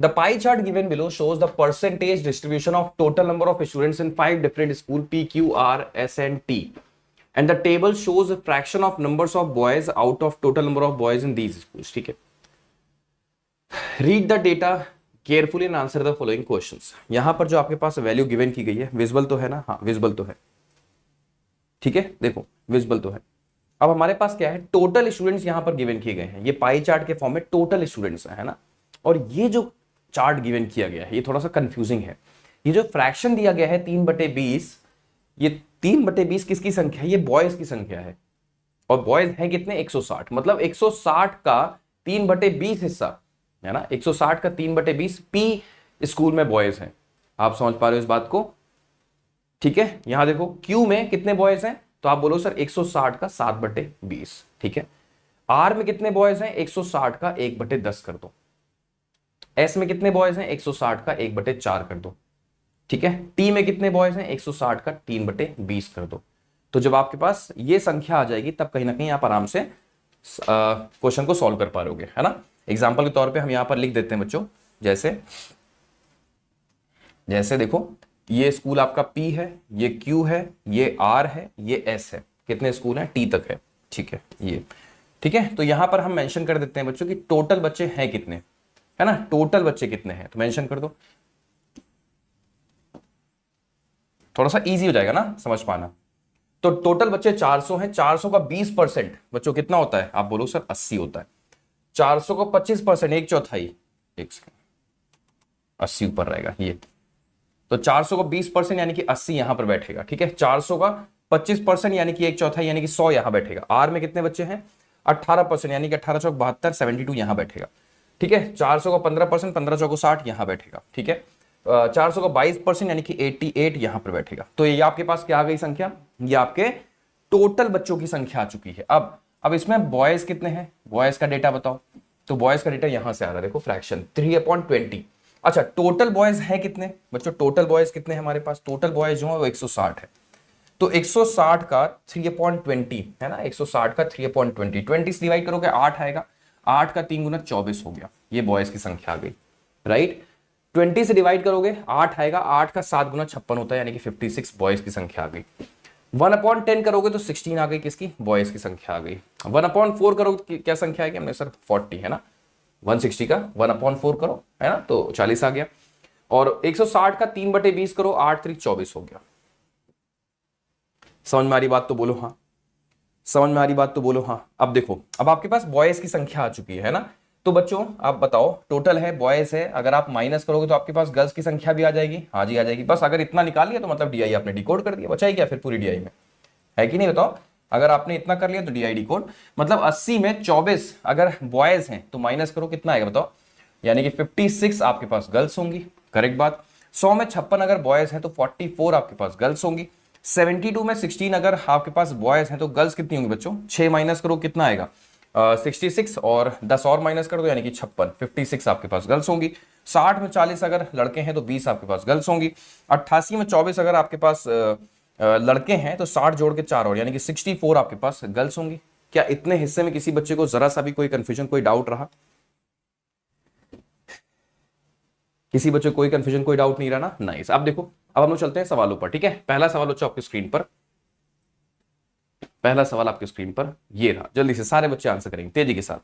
The pie chart given below shows the percentage distribution of total number of students in 5 different schools P, Q, R, S and T. And the table shows a fraction of numbers of boys out of total number of boys in these schools. ठीक है. Read the data carefully and answer the following questions. यहां पर जो आपके पास value given की गई है, visible तो है ना? हाँ, विजिबल तो है. ठीक है, देखो विजिबल तो है. अब हमारे पास क्या है, टोटल स्टूडेंट्स यहां पर गिवन किए गए हैं. ये पाई चार्ट के फॉर्म में टोटल स्टूडेंट्स है ना. और ये जो चार्ट गिवन किया गया है ये थोड़ा सा कंफ्यूजिंग है. ये जो फ्रैक्शन दिया गया है 3/20, ये 3/20 किसकी संख्या है? ये बॉयज की संख्या है. और बॉयज हैं कितने? 160. मतलब 160 का 3/20 हिस्सा है ना. 160 का 3/20 पी स्कूल में बॉयज हैं. आप समझ पा रहे हो इस बात को? ठीक है. यहां देखो क्यू में कितने बॉयज हैं, तो आप बोलो सर 160 का 7/20. ठीक है. आर में कितने बॉयज हैं? 160 का 1/10 कर दो. एस में कितने बॉयज हैं? 160 का 1/4 कर दो. ठीक है. टी में कितने बॉयज हैं? 160 का 3/20 कर दो. तो जब आपके पास ये संख्या आ जाएगी तब कहीं ना कहीं आप आराम से क्वेश्चन को सॉल्व कर पा रहे है ना. एग्जाम्पल के तौर पे हम यहां पर लिख देते हैं बच्चों, जैसे देखो ये स्कूल आपका P है, ये Q है, ये R है, ये S है. कितने स्कूल हैं? T तक है. ठीक है. ये ठीक है. तो यहां पर हम मेंशन कर देते हैं बच्चों कि टोटल बच्चे हैं कितने, है ना. टोटल बच्चे कितने हैं तो मेंशन कर दो. थोड़ा सा इजी हो जाएगा ना समझ पाना. तो टोटल बच्चे 400 हैं. 400 का 20% बच्चों कितना होता है? आप बोलो सर 80 होता है. 400 को 25%, 1/4, 80 ऊपर रहेगा ये. तो 400 को 20% यानी कि 80 यहां पर बैठेगा. ठीक है. 400 का 25% यानी कि 1/4 यानी कि 100 यहां बैठेगा. आर में कितने बच्चे हैं? 18% यानी कि 18 चौक 72, 72 यहां बैठेगा. ठीक है. 400 का 15%, 15 चौको 60 यहां बैठेगा. ठीक है. 400 का 22% यानी कि 88 यहां पर बैठेगा. तो ये आपके पास क्या आ गई संख्या? ये आपके टोटल बच्चों की संख्या आ चुकी है. अब इसमें बॉयज कितने हैं? बॉयज का डेटा बताओ. तो बॉयज का डेटा यहां से आ रहा है. देखो फ्रैक्शन 3/20. अच्छा, टोटल बॉयज है कितने बच्चों? टोटल बॉयज कितने हैं हमारे पास? टोटल बॉयज जो है वो 160 है. तो 160 का 3/20 है ना. 160 का 3/20, 20 से डिवाइड करोगे 8 आएगा. 8 का 3 गुना 24 हो गया. ये बॉयज की संख्या आ गई. राइट. 20 से डिवाइड करोगे 8 आएगा. 8 का 7 गुना 56 होता है यानी कि 56 बॉयज की संख्या आ गई. 1/10 करोगे तो 16 आ गई. किसकी? बॉयज की संख्या आ गई. 1/4 करोगे क्या संख्या आएगी? हमने सर 40 है ना. 160 का 1/4 करो है ना तो 40 आ गया. और 160 का 3/20 करो, 8 3 24 हो गया. समझ में आ रही बात तो बोलो हाँ. समझ में आ रही बात तो बोलो हाँ. अब देखो, अब आपके पास बॉयज की संख्या आ चुकी है ना. तो बच्चों आप बताओ, टोटल है बॉयज है, अगर आप माइनस करोगे तो आपके पास गर्ल्स की संख्या भी आ जाएगी. हाँ जी आ जाएगी. बस अगर इतना निकाल लिया तो मतलब डीआई आपने डिकोड कर दिया. बचाई क्या फिर पूरी डीआई में? है कि नहीं बताओ. अगर आपने इतना कर लिया तो डीआईडी कोड मतलब 80 में 24 अगर बॉयज हैं तो माइनस करो कितना आएगा बताओ. यानी कि 56 आपके पास गर्ल्स होंगी. करेक्ट बात. 100 में 56 अगर बॉयज हैं तो 44 आपके पास गर्ल्स होंगी. 72 में 16 अगर आपके पास बॉयज हैं तो गर्ल्स कितनी होंगी बच्चों? 6 माइनस करो कितना आएगा? 66 और 10 और माइनस कर दो यानी कि 56. 56 आपके पास गर्ल्स होंगी. 60 में 40 अगर लड़के हैं तो 20 आपके पास गर्ल्स होंगी. 88 में 24 अगर आपके पास लड़के हैं तो 60 जोड़ के 4 और यानी कि 64 आपके पास गर्ल्स होंगी. क्या इतने हिस्से में किसी बच्चे को जरा सा भी कोई कंफ्यूजन, कोई डाउट रहा? किसी बच्चे कोई कंफ्यूजन, कोई डाउट नहीं रहा ना. नाइस. अब देखो, अब हम लोग चलते हैं सवालों पर. ठीक है. पहला सवाल बच्चों आपकी स्क्रीन पर, पहला सवाल आपकी स्क्रीन पर ये रहा. जल्दी से सारे बच्चे आंसर करेंगे तेजी के साथ.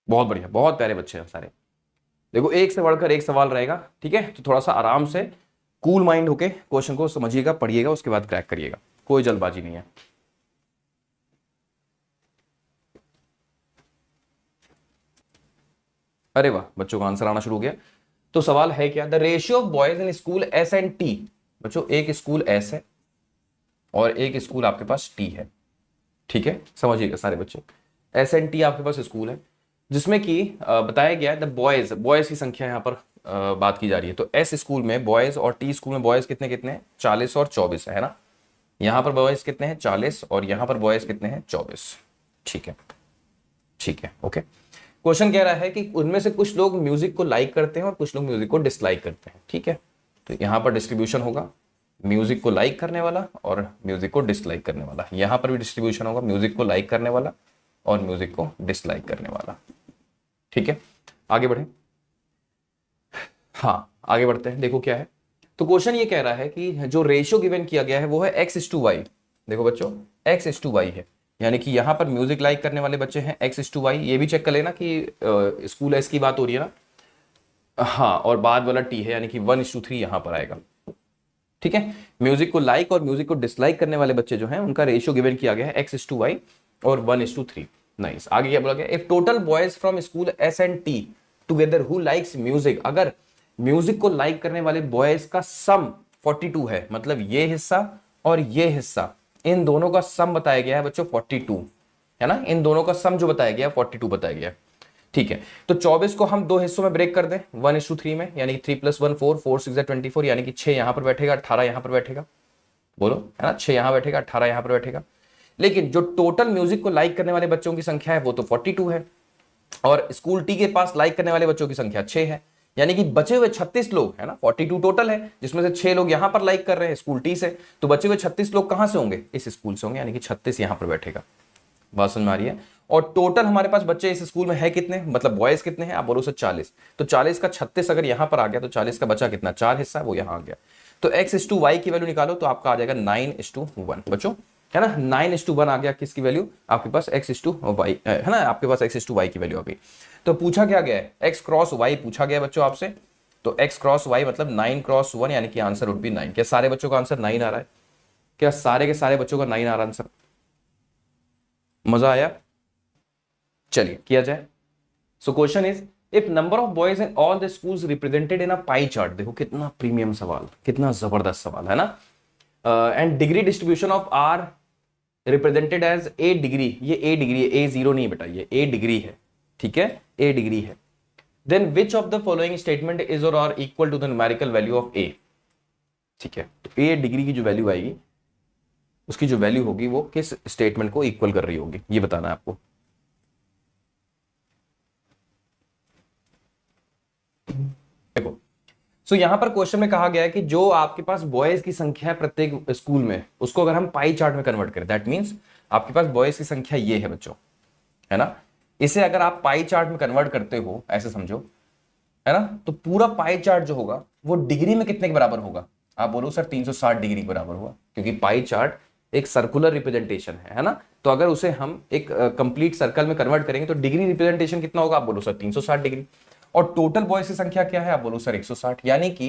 बहुत बढ़िया, बहुत प्यारे बच्चे हैं सारे. देखो एक से बढ़कर एक सवाल रहेगा. ठीक है. तो थोड़ा सा आराम से कूल माइंड होके क्वेश्चन को समझिएगा, पढ़िएगा, उसके बाद क्रैक करिएगा. कोई जल्दबाजी नहीं है. अरे वाह, बच्चों का आंसर आना शुरू हो गया. तो सवाल है क्या? The ratio of boys in school S and T. बच्चों एक स्कूल एस है और एक स्कूल आपके पास टी है. ठीक है. समझिएगा सारे बच्चे. एस एंड टी आपके पास स्कूल है. जिसमें कि बताया गया है द बॉयज, बॉयज की संख्या यहाँ पर बात की जा रही है। तो एस स्कूल में बॉयज और टी स्कूल में बॉयज कितने कितने हैं, 40 और 24 है ना। यहाँ पर बॉयज कितने हैं, 40, और यहाँ पर बॉयज कितने हैं, 24। ठीक है, ठीक है, ओके। क्वेश्चन कह रहा है कि उनमें से कुछ लोग म्यूजिक को लाइक करते हैं और कुछ लोग म्यूजिक को डिसलाइक करते हैं। ठीक है, तो यहाँ पर डिस्ट्रीब्यूशन होगा म्यूजिक को लाइक करने वाला और म्यूजिक को डिसलाइक करने वाला। यहाँ पर भी डिस्ट्रीब्यूशन होगा म्यूजिक को लाइक करने वाला और म्यूजिक को डिसलाइक करने वाला। ठीक है, आगे बढ़े। हाँ, आगे बढ़ते हैं। देखो क्या है, तो क्वेश्चन ये कह रहा है कि जो रेशियो गिवन किया गया है वो है x:y। देखो बच्चों, x:y है, यानी कि यहां पर म्यूजिक लाइक करने वाले बच्चे हैं x:y। ये भी चेक कर लेना कि स्कूल एस की बात हो रही है ना। हाँ, और बाद वाला t है, यानी कि 1:3 यहां पर आएगा। ठीक है, म्यूजिक को लाइक और म्यूजिक को डिसलाइक करने वाले बच्चे जो हैं उनका रेशियो गिवन किया गया है x:y और 1:3। नाइस। आगे क्या बोला गया, if total boys from school S and T together who likes music, अगर म्यूजिक को लाइक करने वाले बॉयज का सम 42 है, मतलब ये हिस्सा और ये हिस्सा, इन दोनों का सम बताया गया है बच्चों 42 है ना। इन दोनों का सम जो बताया गया 42 बताया गया। ठीक है, तो 24 को हम दो हिस्सों में ब्रेक कर दें 1:3 में, यानी 3 + 1 4, 4 6 24, यानी कि 6 यहां पर बैठेगा, 18 यहां पर बैठेगा। बोलो, है ना, 6 यहां बैठेगा, 18 यहां पर बैठेगा। लेकिन जो टोटल म्यूजिक को लाइक करने वाले बच्चों की संख्या है वो तो 42 है, और स्कूल टी के पास लाइक करने वाले बच्चों की संख्या 6 है, यानी कि बचे हुए 36 लोग है ना। 42 टोटल है, जिसमें से 6 लोग यहां पर लाइक कर रहे हैं स्कूल टी से, तो बचे हुए 36 लोग कहां से होंगे, इस स्कूल से होंगे, यानी कि 36 यहां पर बैठेगा। बात समझ में आ रही है। और टोटल हमारे पास बच्चे इस स्कूल में है कितने, मतलब बॉयज कितने हैं, आप बोलो सर 40, तो 40 का 36 अगर यहां पर आ गया तो 40 का बचा कितना, 4 हिस्सा, वो यहां आ गया। तो x:y की वैल्यू निकालो तो आपका आ जाएगा 9:1 बच्चों, है ना। 9:1 आ गया, किसकी वैल्यू, आपके पास x:y है ना, आपके पास x:y की वैल्यू आ गई। तो पूछा क्या गया है, x×y पूछा गया बच्चों आपसे, तो x×y मतलब 9×1, यानी कि आंसर वुड बी 9। क्या सारे बच्चों का आंसर 9 आ रहा है, क्या सारे के सारे बच्चों का 9 आ रहा आंसर। मजा आया, चलिए किया जाए। So question is, if number of boys in all the schools represented in a pie chart, देखो कितना प्रीमियम सवाल, कितना जबरदस्त सवाल है ना। And degree distribution of R represented as a degree, ये ए डिग्री है, ए जीरो नहीं बेटा, ये ए डिग्री है। ठीक है, ए डिग्री है। Then which of the following statement is और are equal to the numerical value of A. ठीक है, तो ए डिग्री की जो वैल्यू आएगी, उसकी जो वैल्यू होगी वो किस स्टेटमेंट को इक्वल कर रही होगी, ये बताना है आपको। देखो, सो यहां पर क्वेश्चन में कहा गया है कि जो आपके पास बॉयज की संख्या है प्रत्येक स्कूल में, उसको अगर हम पाई चार्ट में कन्वर्ट करें, दैट मींस आपके पास बॉयज की संख्या ये है बच्चों, है ना। इसे अगर आप पाई चार्ट में कन्वर्ट करते हो, ऐसे समझो, है ना, तो पूरा पाई चार्ट जो होगा वो डिग्री में कितने के बराबर होगा, आप बोलो सर 360 डिग्री के बराबर होगा, क्योंकि पाई चार्ट एक सर्कुलर रिप्रेजेंटेशन है ना। तो अगर उसे हम एक कंप्लीट सर्कल में कन्वर्ट करेंगे तो डिग्री रिप्रेजेंटेशन कितना होगा, आप बोलो सर 360 डिग्री। और टोटल बॉयज की संख्या क्या है, आप बोलो सर 160, यानी कि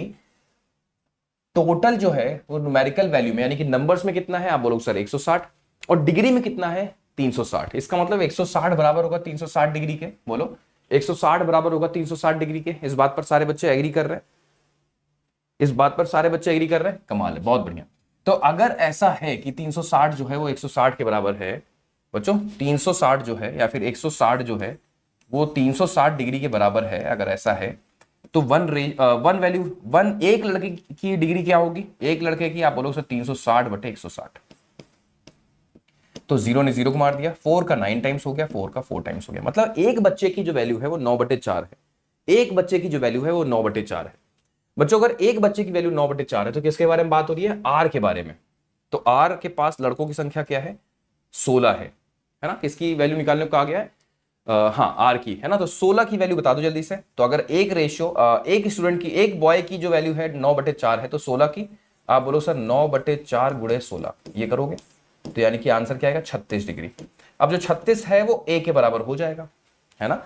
टोटल जो है वो न्यूमेरिकल वैल्यू में, यानी कि नंबर्स में कितना है, आप बोलो सर 160, और डिग्री में कितना है 360। इसका मतलब 160 बराबर होगा 360 डिग्री के, बोलो 160 बराबर होगा 360 डिग्री के। इस बात पर सारे बच्चे एग्री कर रहे हैं, इस बात पर सारे बच्चे एग्री कर रहे हैं, कमाल है, बहुत बढ़िया। तो अगर ऐसा है कि 360 जो है वो 160 के बराबर है बच्चों, 360 जो है या फिर 160 जो है वो 360 डिग्री के बराबर है, अगर ऐसा है तो वन वैल्यू, एक लड़के की डिग्री क्या होगी, एक लड़के की, आप बोलो सर 360/160, तो 0 ने 0 को मार दिया, 4 का 9 टाइम्स हो गया, 4 का 4 टाइम्स हो गया, मतलब एक बच्चे की जो वैल्यू है वो 9/4 है। एक बच्चे की जो वैल्यू है वो 9/4 है बच्चों। अगर एक बच्चे की वैल्यू 9/4 है तो किसके बारे में बात हो रही है, आर के बारे में। तो आर के पास लड़कों की संख्या क्या है, 16 है ना। किसकी वैल्यू निकालने को कहा गया है, हाँ आर की, है ना। तो 16 की वैल्यू बता दो जल्दी से। तो अगर एक रेशियो, एक स्टूडेंट की, एक बॉय की जो वैल्यू है 9/4 है, तो 16 की, आप बोलो सर 9/4 × 16, ये करोगे तो यानी कि आंसर क्या आएगा, 36 डिग्री। अब जो 36 है वो ए के बराबर हो जाएगा, है ना।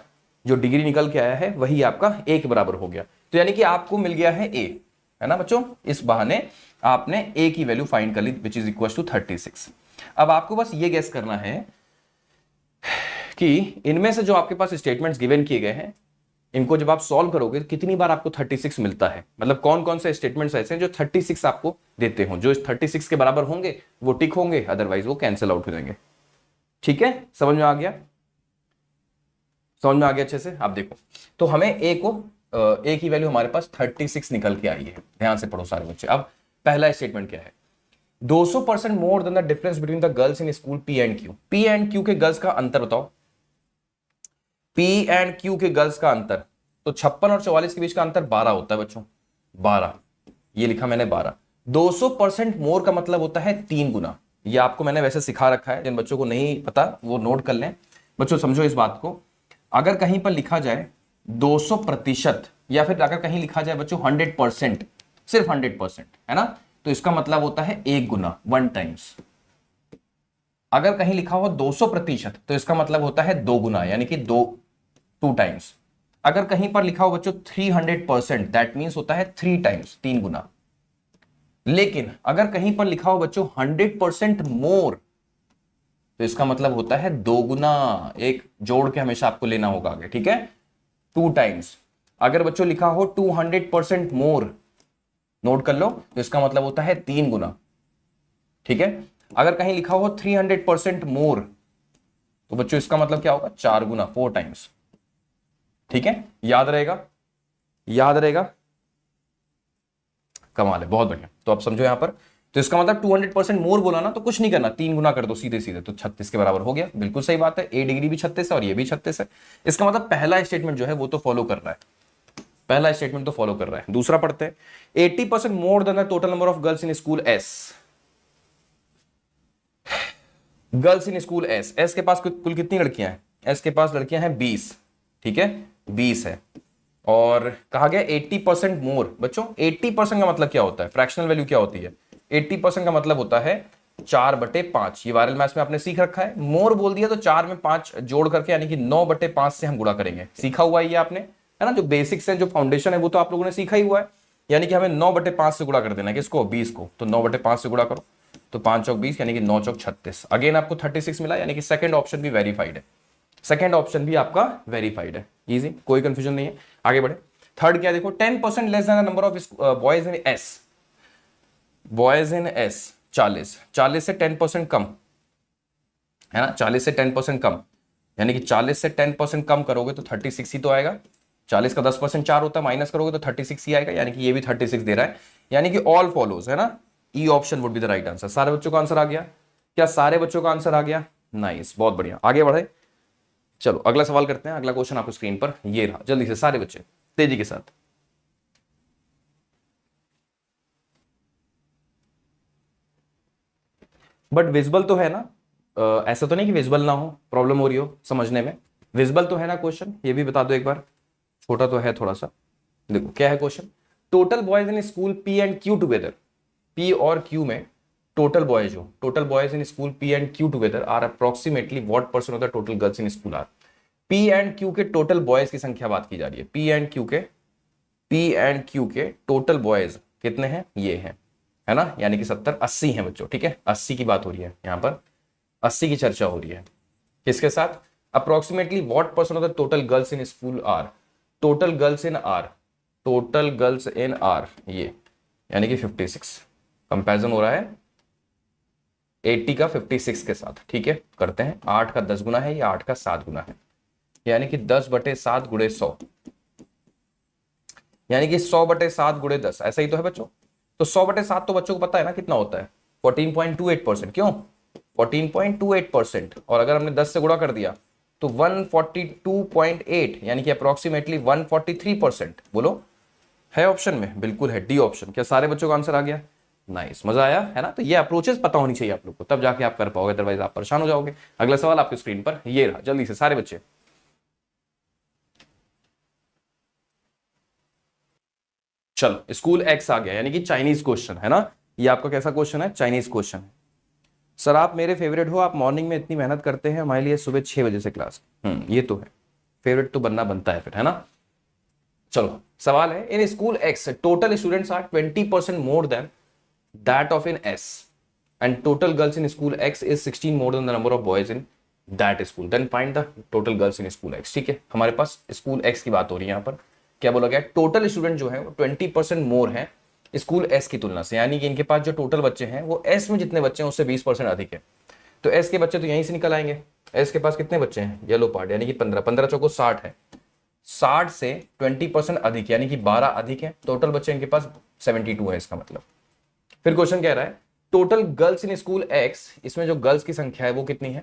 जो डिग्री निकल के आया है वही आपका ए के बराबर हो गया, तो यानी कि आपको मिल गया है ए, है ना बच्चों। इस बहाने आपने ए की वैल्यू फाइंड कर ली, विच इज इक्वल टू 36। अब आपको बस ये गेस करना है कि इनमें से जो आपके पास स्टेटमेंट्स गिवन किए गए हैं, इनको जब आप सॉल्व करोगे तो कितनी बार आपको 36 मिलता है, मतलब कौन कौन से स्टेटमेंट्स ऐसे हैं जो 36 आपको देते हो। जो 36 के बराबर होंगे वो टिक होंगे, अदरवाइज वो कैंसिल आउट हो जाएंगे। ठीक है, समझ में आ गया। समझ में आ गया अच्छे से? आप देखो, तो हमें ए की वैल्यू हमारे पास 36 निकल के आई है। ध्यान से पढ़ो सारे बच्चे। अब पहला स्टेटमेंट क्या है, 200% मोर than the difference between the girls in school P and Q. P and Q के गर्ल्स का अंतर बताओ, पी एंड क्यू के गर्ल्स का अंतर। तो 56 और 44 के बीच का अंतर 12 होता है बच्चों, 12, ये लिखा मैंने 12। 200% मोर का मतलब होता है 3 गुना। ये आपको मैंने वैसे सिखा रखा है, जिन बच्चों को नहीं पता वो नोट कर लें। बच्चों समझो इस बात को, अगर कहीं पर लिखा जाए 200%, या फिर अगर कहीं लिखा जाए बच्चों 100%, सिर्फ 100%, है ना, तो इसका मतलब होता है 1 गुना, 1 टाइम्स। अगर कहीं लिखा हो 200% तो इसका मतलब होता है 2 गुना, यानी कि 2 टाइम्स। अगर कहीं पर लिखा हो बच्चों 300%, दैट मीन्स होता है 3 टाइम्स, 3 गुना। लेकिन अगर कहीं पर लिखा हो बच्चों 100% मोर, तो इसका मतलब होता है 2 गुना। एक जोड़ के हमेशा आपको लेना होगा आगे, ठीक है, 2 टाइम्स। अगर बच्चों लिखा हो 200% मोर, नोट कर लो, तो इसका मतलब होता है 3 गुना, ठीक है। अगर कहीं लिखा हो 300% मोर, तो बच्चों इसका मतलब क्या होगा, 4 गुना, 4 टाइम्स, ठीक है। याद रहेगा, याद रहेगा, कमाल है, बहुत बढ़िया। तो आप समझो यहां पर, तो इसका मतलब 200% मोर बोला ना, तो कुछ नहीं करना, 3 गुना कर दो सीधे सीधे, तो 36 के बराबर हो गया। बिल्कुल सही बात है, ए डिग्री भी 36 है और ये भी 36 है। इसका मतलब पहला स्टेटमेंट जो है वो तो फॉलो कर रहा है, पहला स्टेटमेंट तो फॉलो कर रहा है। दूसरा पढ़ते हैं, 80% मोर than the total number of girls in school S. Girls in school S, S के पास कुल कितनी लड़कियां हैं, एस के पास लड़कियां हैं 20, ठीक है, 20 है। और कहा गया 80% मोर। बच्चों 80% का मतलब क्या होता है, फ्रैक्शनल वैल्यू क्या होती है, 80% का मतलब होता है 4/5। ये वायरल मैथ्स में आपने सीख रखा है। मोर बोल दिया तो 4 में 5 जोड़ करके, यानी कि 9/5 से हम गुणा करेंगे। सीखा हुआ है ये आपने, है ना, जो बेसिक्स है, जो फाउंडेशन है, वो तो आप लोगों ने सीखा ही हुआ है। यानी कि हमें 9/5 से गुणा कर देना है, किसको, 20 को। तो 9/5 से गुणा करो, तो 5 चौक 20, यानी कि 9 चौक 36। अगेन आपको 36 मिला, यानी कि सेकंड ऑप्शन भी वेरीफाइड है, सेकंड ऑप्शन भी आपका वेरीफाइड है। इजी, कोई कंफ्यूजन नहीं है। आगे बढ़े, थर्ड क्या देखो, 10% less than the number of boys in S. Boys in S 40, 40 से 10% कम, है ना, 40 से 10% कम, यानी कि 40 से 10% कम करोगे तो 36 ही तो आएगा। 40 का 10% 4 होता है, माइनस करोगे तो 36 ही आएगा, यानी कि ये भी 36 दे रहा है। यानी कि ऑल फॉलोज, है ना, E option would be the right answer. सारे बच्चों का आंसर आ गया क्या, सारे बच्चों का आंसर आ गया, नाइस, बहुत बढ़िया। आगे बढ़े, चलो अगला सवाल करते हैं। अगला क्वेश्चन आपको स्क्रीन पर ये रहा, जल्दी से सारे बच्चे तेजी के साथ। बट विजिबल तो है ना, ऐसा तो नहीं कि विजिबल ना हो, प्रॉब्लम हो रही हो समझने में। विजिबल तो है ना क्वेश्चन, ये भी बता दो एक बार, छोटा तो है थोड़ा सा। देखो क्या है question, total boys in school P and Q together. P और क्यू में टोटल बॉयज हो, total boys in school P and Q together are approximately what percent of the total girls in school are. P and Q के total boys की संख्या बात की जा रही है। पी एंड क्यू के टोटल बॉयज कितने हैं, ये हैं, है ना, यानी कि 70, 80 हैं बच्चों, ठीक है, 80 की बात हो रही है यहां पर, 80 की चर्चा हो रही है। किसके साथ, approximately what percent of the total girls in school are. Total girls in are, total girls in are, ये यानी कि 56। कंपैरिजन हो रहा है 80 का 56 के साथ, ठीक है, करते हैं। 8 का 10 गुना है, या 8 का 7 गुना है, यानी कि 10/7 गुणे 100, यानी कि 100/7 गुणे 10, ऐसा ही तो है बच्चों। तो 100/7 तो बच्चों को पता है ना कितना होता है, 14.28%। क्यों 14.28%, और अगर हमने 10 से गुणा कर दिया तो 142.8, यानी कि अप्रोक्सीमेटली 143%। बोलो है ऑप्शन में, बिल्कुल है, डी ऑप्शन। क्या सारे बच्चों का आंसर आ गया, नाइस, मजा आया, है ना। तो ये अप्रोचेस पता होनी चाहिए आप लोग को, तब जाके आप कर पाओगे, अदरवाइज आप परेशान हो जाओगे। अगला सवाल आपकी स्क्रीन पर ये रहा, जल्दी से सारे बच्चे। चलो स्कूल एक्स आ गया, यानी कि चाइनीज क्वेश्चन, है ना। ये आपका कैसा क्वेश्चन है, चाइनीज क्वेश्चन है। सर आप मेरे फेवरेट हो, आप मॉर्निंग में इतनी मेहनत करते हैं हमारे लिए, सुबह 6 बजे से क्लास। ये तो है, फेवरेट तो बनना बनता है फिर, है ना। चलो सवाल है, in school X total students are 20% more than that of in S, and total girls in school X is 16 more than the number of boys in that school, then find the total girls in school X. ठीक है, हमारे पास school x की बात हो रही है। यहाँ पर क्या बोला गया, टोटल स्टूडेंट जो है वो 20% मोर है स्कूल एस की तुलना से, यानी कि इनके पास जो टोटल बच्चे हैं वो एस में जितने बच्चे हैं उससे 20% अधिक है। तो एस के बच्चे तो यहीं से निकल आएंगे, एस के पास कितने बच्चे हैं, येलो पार्ट, यानी कि 15, 15 चौको 60 है, 60 से 20% अधिक यानी कि 12 अधिक है, टोटल बच्चे इनके पास 72 है इसका मतलब। फिर क्वेश्चन कह रहा है total girls in school x, इसमें जो गर्ल्स की संख्या है वो कितनी है,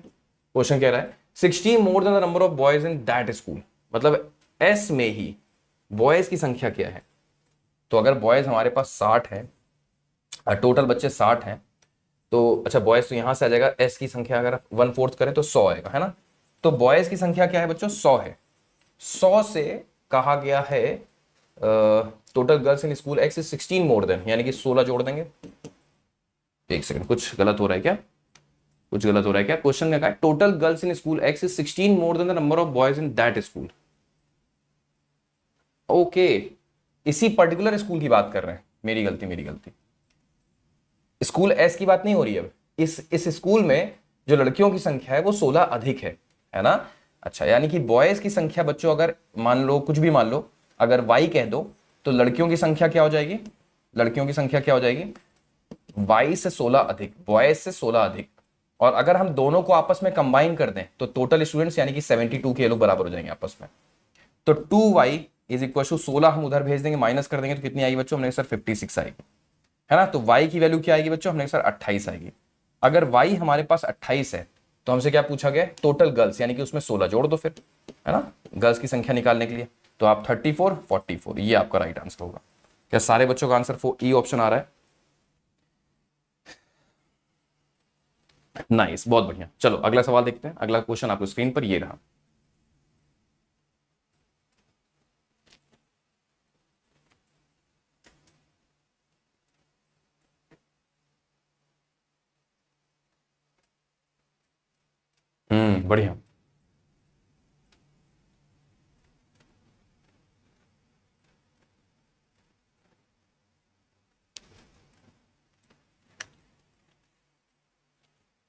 क्वेश्चन कह रहा है 60 मोर than the number of boys in that school, मतलब एस में ही बॉयज की संख्या क्या है। तो अगर बॉयज हमारे पास 60 है, टोटल बच्चे 60 हैं, तो अच्छा बॉयज तो यहां से आ जाएगा, एस की संख्या अगर 1/4 करें तो 100 आएगा, है ना। तो बॉयज की संख्या क्या है बच्चों, 100 है। 100 से कहा गया है total girls in school X is 16 more then, यानी कि 16 जोड़ देंगे। एक सेकंड, कुछ गलत हो रहा है क्या, कुछ गलत हो रहा है क्या, क्वेश्चन में कहा है total girls in school X is 16 more than the number of boys in that school. Okay, इसी पर्टिकुलर स्कूल की बात कर रहे हैं, मेरी गलती मेरी गलती, स्कूल एस की बात नहीं हो रही है अब। इस स्कूल में जो लड़कियों की संख्या है वो 16 अधिक है ना। अच्छा, यानी कि बॉयज की संख्या बच्चों अगर मान लो कुछ भी मान लो, अगर वाई कह दो तो लड़कियों की संख्या क्या हो जाएगी, लड़कियों की संख्या क्या हो जाएगी, वाई से 16 अधिक, बॉयज से 16 अधिक। और अगर हम दोनों को आपस में कंबाइन कर दें तो टोटल स्टूडेंट्स यानी कि 72 के लोग बराबर हो जाएंगे आपस में। तो 2y इज इक्वल टू 16 हम उधर भेज देंगे, माइनस कर देंगे तो कितनी आएगी बच्चों, हमने सर 56 आएगी, है ना। तो y की वैल्यू क्या आएगी बच्चों, हमने सर 28 आएगी। अगर y हमारे पास 28 है तो हमसे क्या पूछा गया, टोटल गर्ल्स, यानी कि उसमें 16 जोड़ दो फिर, है ना, गर्ल्स की संख्या निकालने के लिए। तो आप 34 44 ये आपका राइट आंसर होगा। क्या सारे बच्चों का आंसर ई ऑप्शन आ रहा है, नाइस, बहुत बढ़िया। चलो अगला सवाल देखते हैं, अगला क्वेश्चन आपको स्क्रीन पर ये रहा। बढ़िया।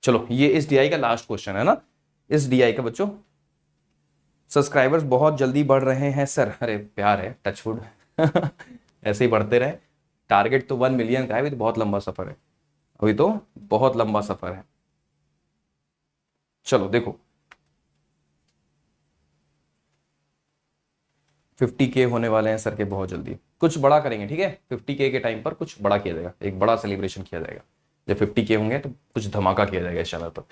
चलो ये इस डीआई का लास्ट क्वेश्चन है ना, इस डीआई का बच्चों सब्सक्राइबर्स बहुत जल्दी बढ़ रहे हैं सर, अरे प्यार है, टचवुड ऐसे ही बढ़ते रहे। टारगेट तो 1 मिलियन का है, अभी तो बहुत लंबा सफर है, अभी तो बहुत लंबा सफर है। चलो देखो 50K होने वाले हैं सर के बहुत जल्दी, कुछ बड़ा करेंगे, ठीक है। 50K के टाइम पर कुछ बड़ा किया जाएगा, एक बड़ा सेलिब्रेशन किया जाएगा। जब 50K होंगे तो कुछ धमाका किया जाएगा इस चैनल पर।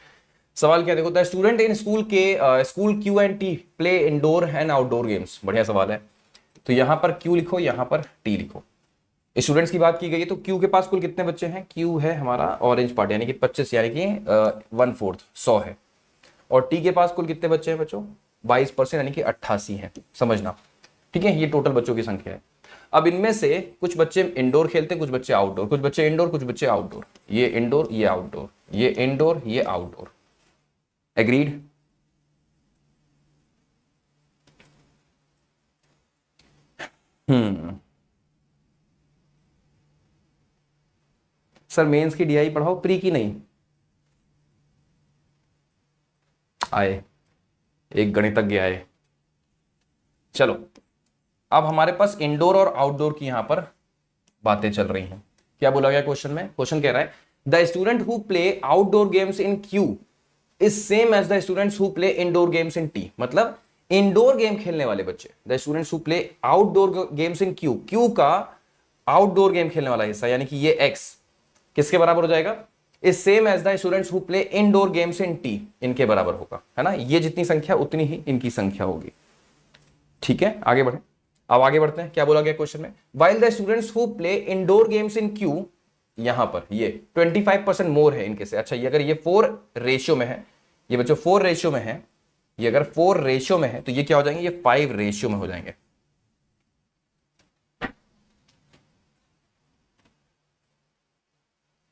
सवाल क्या देखो, द स्टूडेंट इन स्कूल के school Q and T play indoor and outdoor games, बढ़िया सवाल है। तो यहां पर क्यू लिखो, यहां पर टी लिखो। स्टूडेंट्स की बात की गई है तो क्यू के पास कुल कितने बच्चे हैं, क्यू है हमारा ऑरेंज पार्ट यानी कि 25 यानी कि 1/4 100 है। और टी के पास कुल कितने बच्चे हैं बच्चों, 22% यानी कि 88 है, समझना, ठीक है। ये टोटल बच्चों की संख्या है। अब इनमें से कुछ बच्चे इंडोर खेलते हैं, कुछ बच्चे आउटडोर, कुछ बच्चे इंडोर कुछ बच्चे आउटडोर, ये इंडोर ये आउटडोर, ये इंडोर ये आउटडोर, एग्रीड। सर मेंस की डीआई पढ़ाओ, प्री की नहीं आए, एक गणितज्ञ आए। चलो अब हमारे पास इंडोर और आउटडोर की यहां पर बातें चल रही हैं। क्या बोला गया क्वेश्चन में, क्वेश्चन कह रहा है the student who play outdoor games in Q is same as the students who play indoor games in T, मतलब इंडोर गेम खेलने वाले बच्चे, the students who play outdoor games in Q, Q का outdoor game खेलने वाला हिस्सा यानी कि ये एक्स किसके बराबर हो जाएगा, is same as the students who play indoor games in T, इनके बराबर होगा, है ना। ये जितनी संख्या उतनी ही इनकी संख्या होगी, ठीक है। आगे बढ़े, अब आगे बढ़ते हैं, क्या बोला गया क्वेश्चन में, while the students who play indoor games in Q, यहां पर ये 25% मोर है इनके से। अच्छा ये अगर ये 4 रेशियो में है, ये बच्चों 4 रेशियो में है, ये अगर 4 रेशियो में है तो ये क्या हो जाएंगे, ये 5 रेशियो में हो जाएंगे,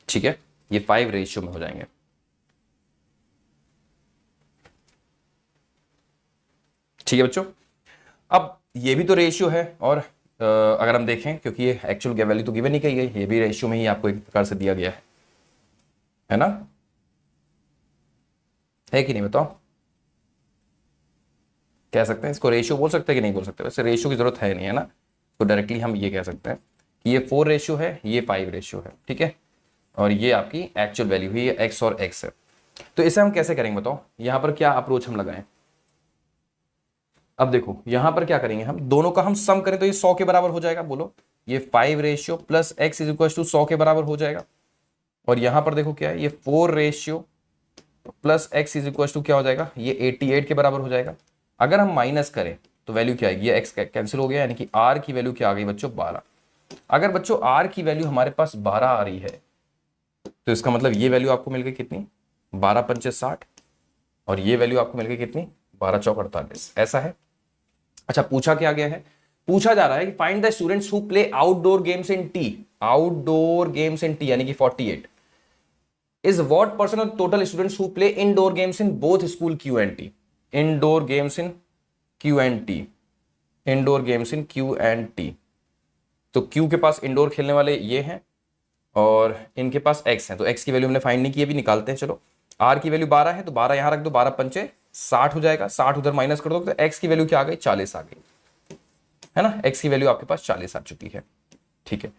ठीक है, ये 5 रेशियो में हो जाएंगे, ठीक है बच्चों। अब ये भी तो रेशियो है, और अगर हम देखें क्योंकि ये एक्चुअल वैल्यू तो गिवन नहीं की गई, ये भी रेशियो में ही आपको एक प्रकार से दिया गया है ना, है कि नहीं बताओ, कह सकते हैं इसको रेशियो बोल सकते हैं कि नहीं बोल सकते, वैसे रेशियो की जरूरत है नहीं, है ना। तो डायरेक्टली हम ये कह सकते हैं कि ये 4 रेशियो है, ये 5 रेशियो है, ठीक है। और ये आपकी एक्चुअल वैल्यू है, ये एक्स और एक्स है। तो इसे हम कैसे करेंगे बताओ, यहां पर क्या अप्रोच हम लगाएं। अब देखो यहां पर क्या करेंगे, हम दोनों का हम सम करें तो ये 100 के बराबर हो जाएगा, बोलो ये 5 ratio plus X is equal to 100 के बराबर हो जाएगा। और यहां पर देखो क्या है, ये 4 ratio plus X is equal to क्या हो जाएगा, ये 88 के बराबर हो जाएगा। अगर हम माइनस करें तो वैल्यू क्या आएगी, ये एक्स कैंसिल हो गया, यानी कि आर की वैल्यू क्या आ गई बच्चों 12। अगर बच्चों आर की वैल्यू हमारे पास 12 आ रही है तो इसका मतलब ये वैल्यू आपको मिल गई कितनी, 12 पंचे 60, और ये वैल्यू आपको मिल गई कितनी, 12 चौक 48, ऐसा है। अच्छा पूछा क्या गया है, पूछा जा रहा है कि find the students who play outdoor games in T, outdoor games in T यानी कि 48 is what percent of total students who play indoor games in both school Q and T, indoor games in Q and T, indoor games in Q and T. तो Q के पास indoor खेलने वाले ये हैं और इनके पास एक्स है, तो एक्स की वैल्यू हमने फाइंड नहीं की, अभी निकालते हैं। चलो आर की वैल्यू 12 है तो 12 यहां रख दो, 12 पंचे 60 हो जाएगा, 60 उधर माइनस कर दो तो एक्स की वैल्यू क्या आ गई, 40 आ गई, है ना। एक्स की वैल्यू आपके पास 40 आ चुकी है, ठीक है।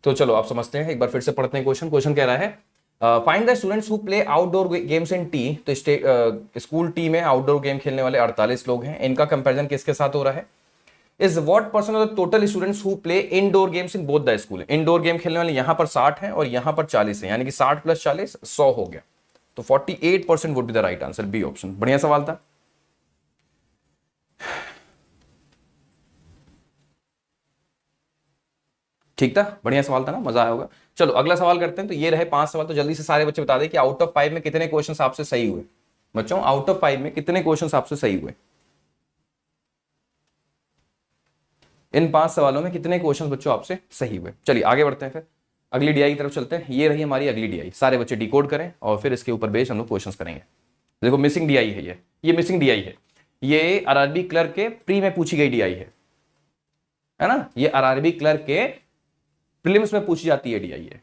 तो चलो आप समझते हैं, एक बार फिर से पढ़ते हैं क्वेश्चन। क्वेश्चन कह रहा है find the students who play outdoor games in T, तो स्कूल टी में आउटडोर गेम खेलने वाले 48 लोग हैं, इनका कंपैरिजन किसके साथ हो रहा है, is what percent of the total students who play indoor games in both the school. Indoor game खेलने वाले यहां पर 60 हैं और यहां पर 40 है, यानी कि 60 प्लस 40 100 हो गया, तो 48% would be the right answer, B option. बढ़िया सवाल था। ठीक था, बढ़िया सवाल था ना, मजा आया होगा। चलो अगला सवाल करते हैं। तो ये रहे 5 सवाल, तो जल्दी से सारे बच्चे बता दें कि आउट ऑफ 5 में कितने क्वेश्चन आपसे सही हुए। बच्चों आउट ऑफ 5 में कितने क्वेश्चन आपसे सही हुए, इन 5 सवालों में कितने क्वेश्चन बच्चों आपसे सही हुए। चलिए आगे बढ़ते हैं, फिर अगली डीआई की तरफ चलते हैं। ये रही हमारी अगली डीआई, सारे बच्चे डिकोड करें और फिर इसके ऊपर बेस हम लोग क्वेश्चन करेंगे। देखो मिसिंग डीआई है, ये मिसिंग डीआई है, ये आरआरबी क्लर्क के प्री में पूछी गई डीआई है ना, ये आरआरबी क्लर्क के प्रीलिम्स में पूछी जाती है डीआई है।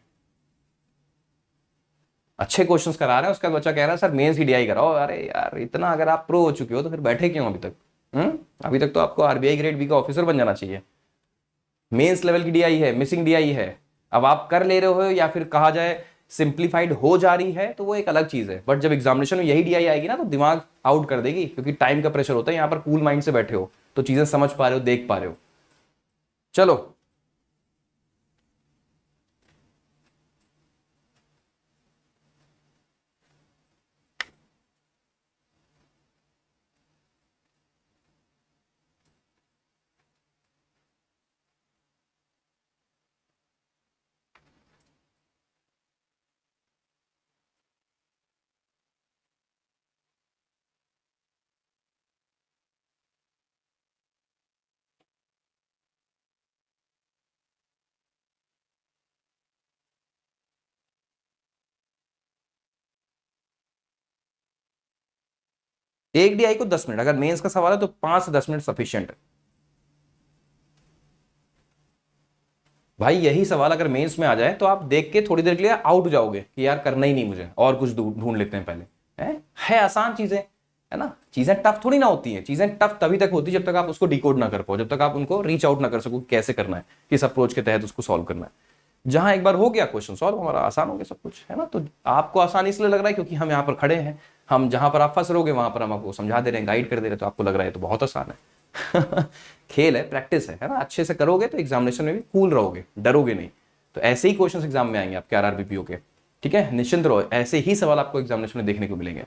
अच्छे क्वेश्चंस करा रहे हैं, उसका बच्चा कह रहा है सर मेंस की डीआई कराओ। अरे यार इतना अगर आप प्रो हो चुके हो तो फिर बैठे क्यों अभी तक, अभी तक तो आपको आरबीआई ग्रेड बी का ऑफिसर बन जाना चाहिए। मेंस लेवल की डीआई है, मिसिंग डीआई है, अब आप कर ले रहे हो या फिर कहा जाए सिंप्लीफाइड हो जा रही है तो वो एक अलग चीज है, बट जब एग्जामिनेशन में यही डीआई आएगी ना तो दिमाग आउट कर देगी, क्योंकि टाइम का प्रेशर होता है। यहां पर कूल माइंड से बैठे हो तो चीजें समझ पा रहे हो, देख पा रहे हो। चलो एक डीआई को 10 मिनट, अगर मेंस का सवाल है तो 5 से 10 मिनट सफिशियंट है भाई। यही सवाल अगर मेंस में आ जाए तो आप देख के थोड़ी देर के लिए आउट हो जाओगे कि यार करना ही नहीं मुझे, और कुछ ढूंढ लेते हैं पहले। है आसान चीजें, है ना, चीजें टफ थोड़ी ना होती हैं। चीजें टफ तभी तक होती है जब तक आप उसको डिकोड ना कर पाओ, जब तक आप उनको रीच आउट ना कर सको कैसे करना है, किस अप्रोच के तहत उसको सॉल्व करना है। जहां एक बार हो गया क्वेश्चन सॉल्व, हमारा आसान हो गया सब कुछ, है ना। तो आपको आसान इसलिए लग रहा है क्योंकि हम यहाँ पर खड़े हैं, हम जहां पर आप फंस रहोगे वहां पर हम आपको समझा दे रहे हैं, गाइड कर दे रहे हैं, तो आपको लग रहा है तो बहुत आसान है। खेल है, प्रैक्टिस है ना। अच्छे से करोगे तो एग्जामिनेशन में भी कूल रहोगे, डरोगे नहीं। तो ऐसे ही क्वेश्चन एग्जाम में आएंगे आपके आरआरबीपीओ के, ठीक है, निश्चिंत रहो, ऐसे ही सवाल आपको एग्जामिनेशन में देखने को मिलेंगे।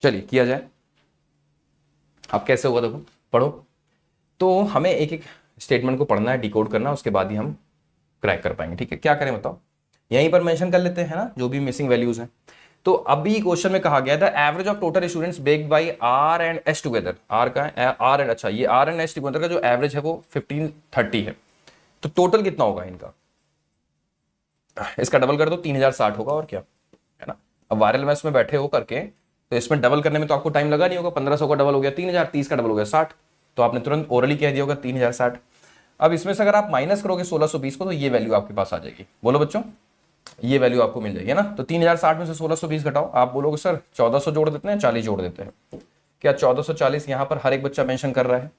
चलिए किया जाए। अब कैसे होगा देखो, पढ़ो। तो हमें एक एक स्टेटमेंट को पढ़ना है, डिकोड करना है, उसके बाद ही हम क्रैक कर पाएंगे, ठीक है। क्या करें बताओ, यहीं पर मेंशन कर लेते हैं ना जो भी मिसिंग वैल्यूज हैं। तो अभी क्वेश्चन में कहा गया था average of total students baked by R and S together. R का है आर एंड, अच्छा ये आर एंड एस टुगेदर का जो एवरेज है वो 1530 है। तो टोटल कितना होगा इनका, इसका डबल कर दो 3060 होगा, और क्या, है ना। अब वायरल मैथ्स में बैठे हो करके तो इसमें डबल करने में तो आपको टाइम लगा नहीं होगा, 1500 का डबल हो गया 3000, 30 का डबल हो गया 60, तो आपने तुरंत ओरली कह दिया होगा 3060। अब इसमें से अगर आप माइनस करोगे 1620 को तो ये वैल्यू आपके पास आ जाएगी। बोलो बच्चों, ये वैल्यू आपको मिल जाएगी ना। तो 3060 में से 1620 घटाओ, आप बोलोगे सर 1400 जोड़ देते हैं, 40 जोड़ देते हैं। क्या 1440 यहां पर हर एक बच्चा मेंशन कर रहा है?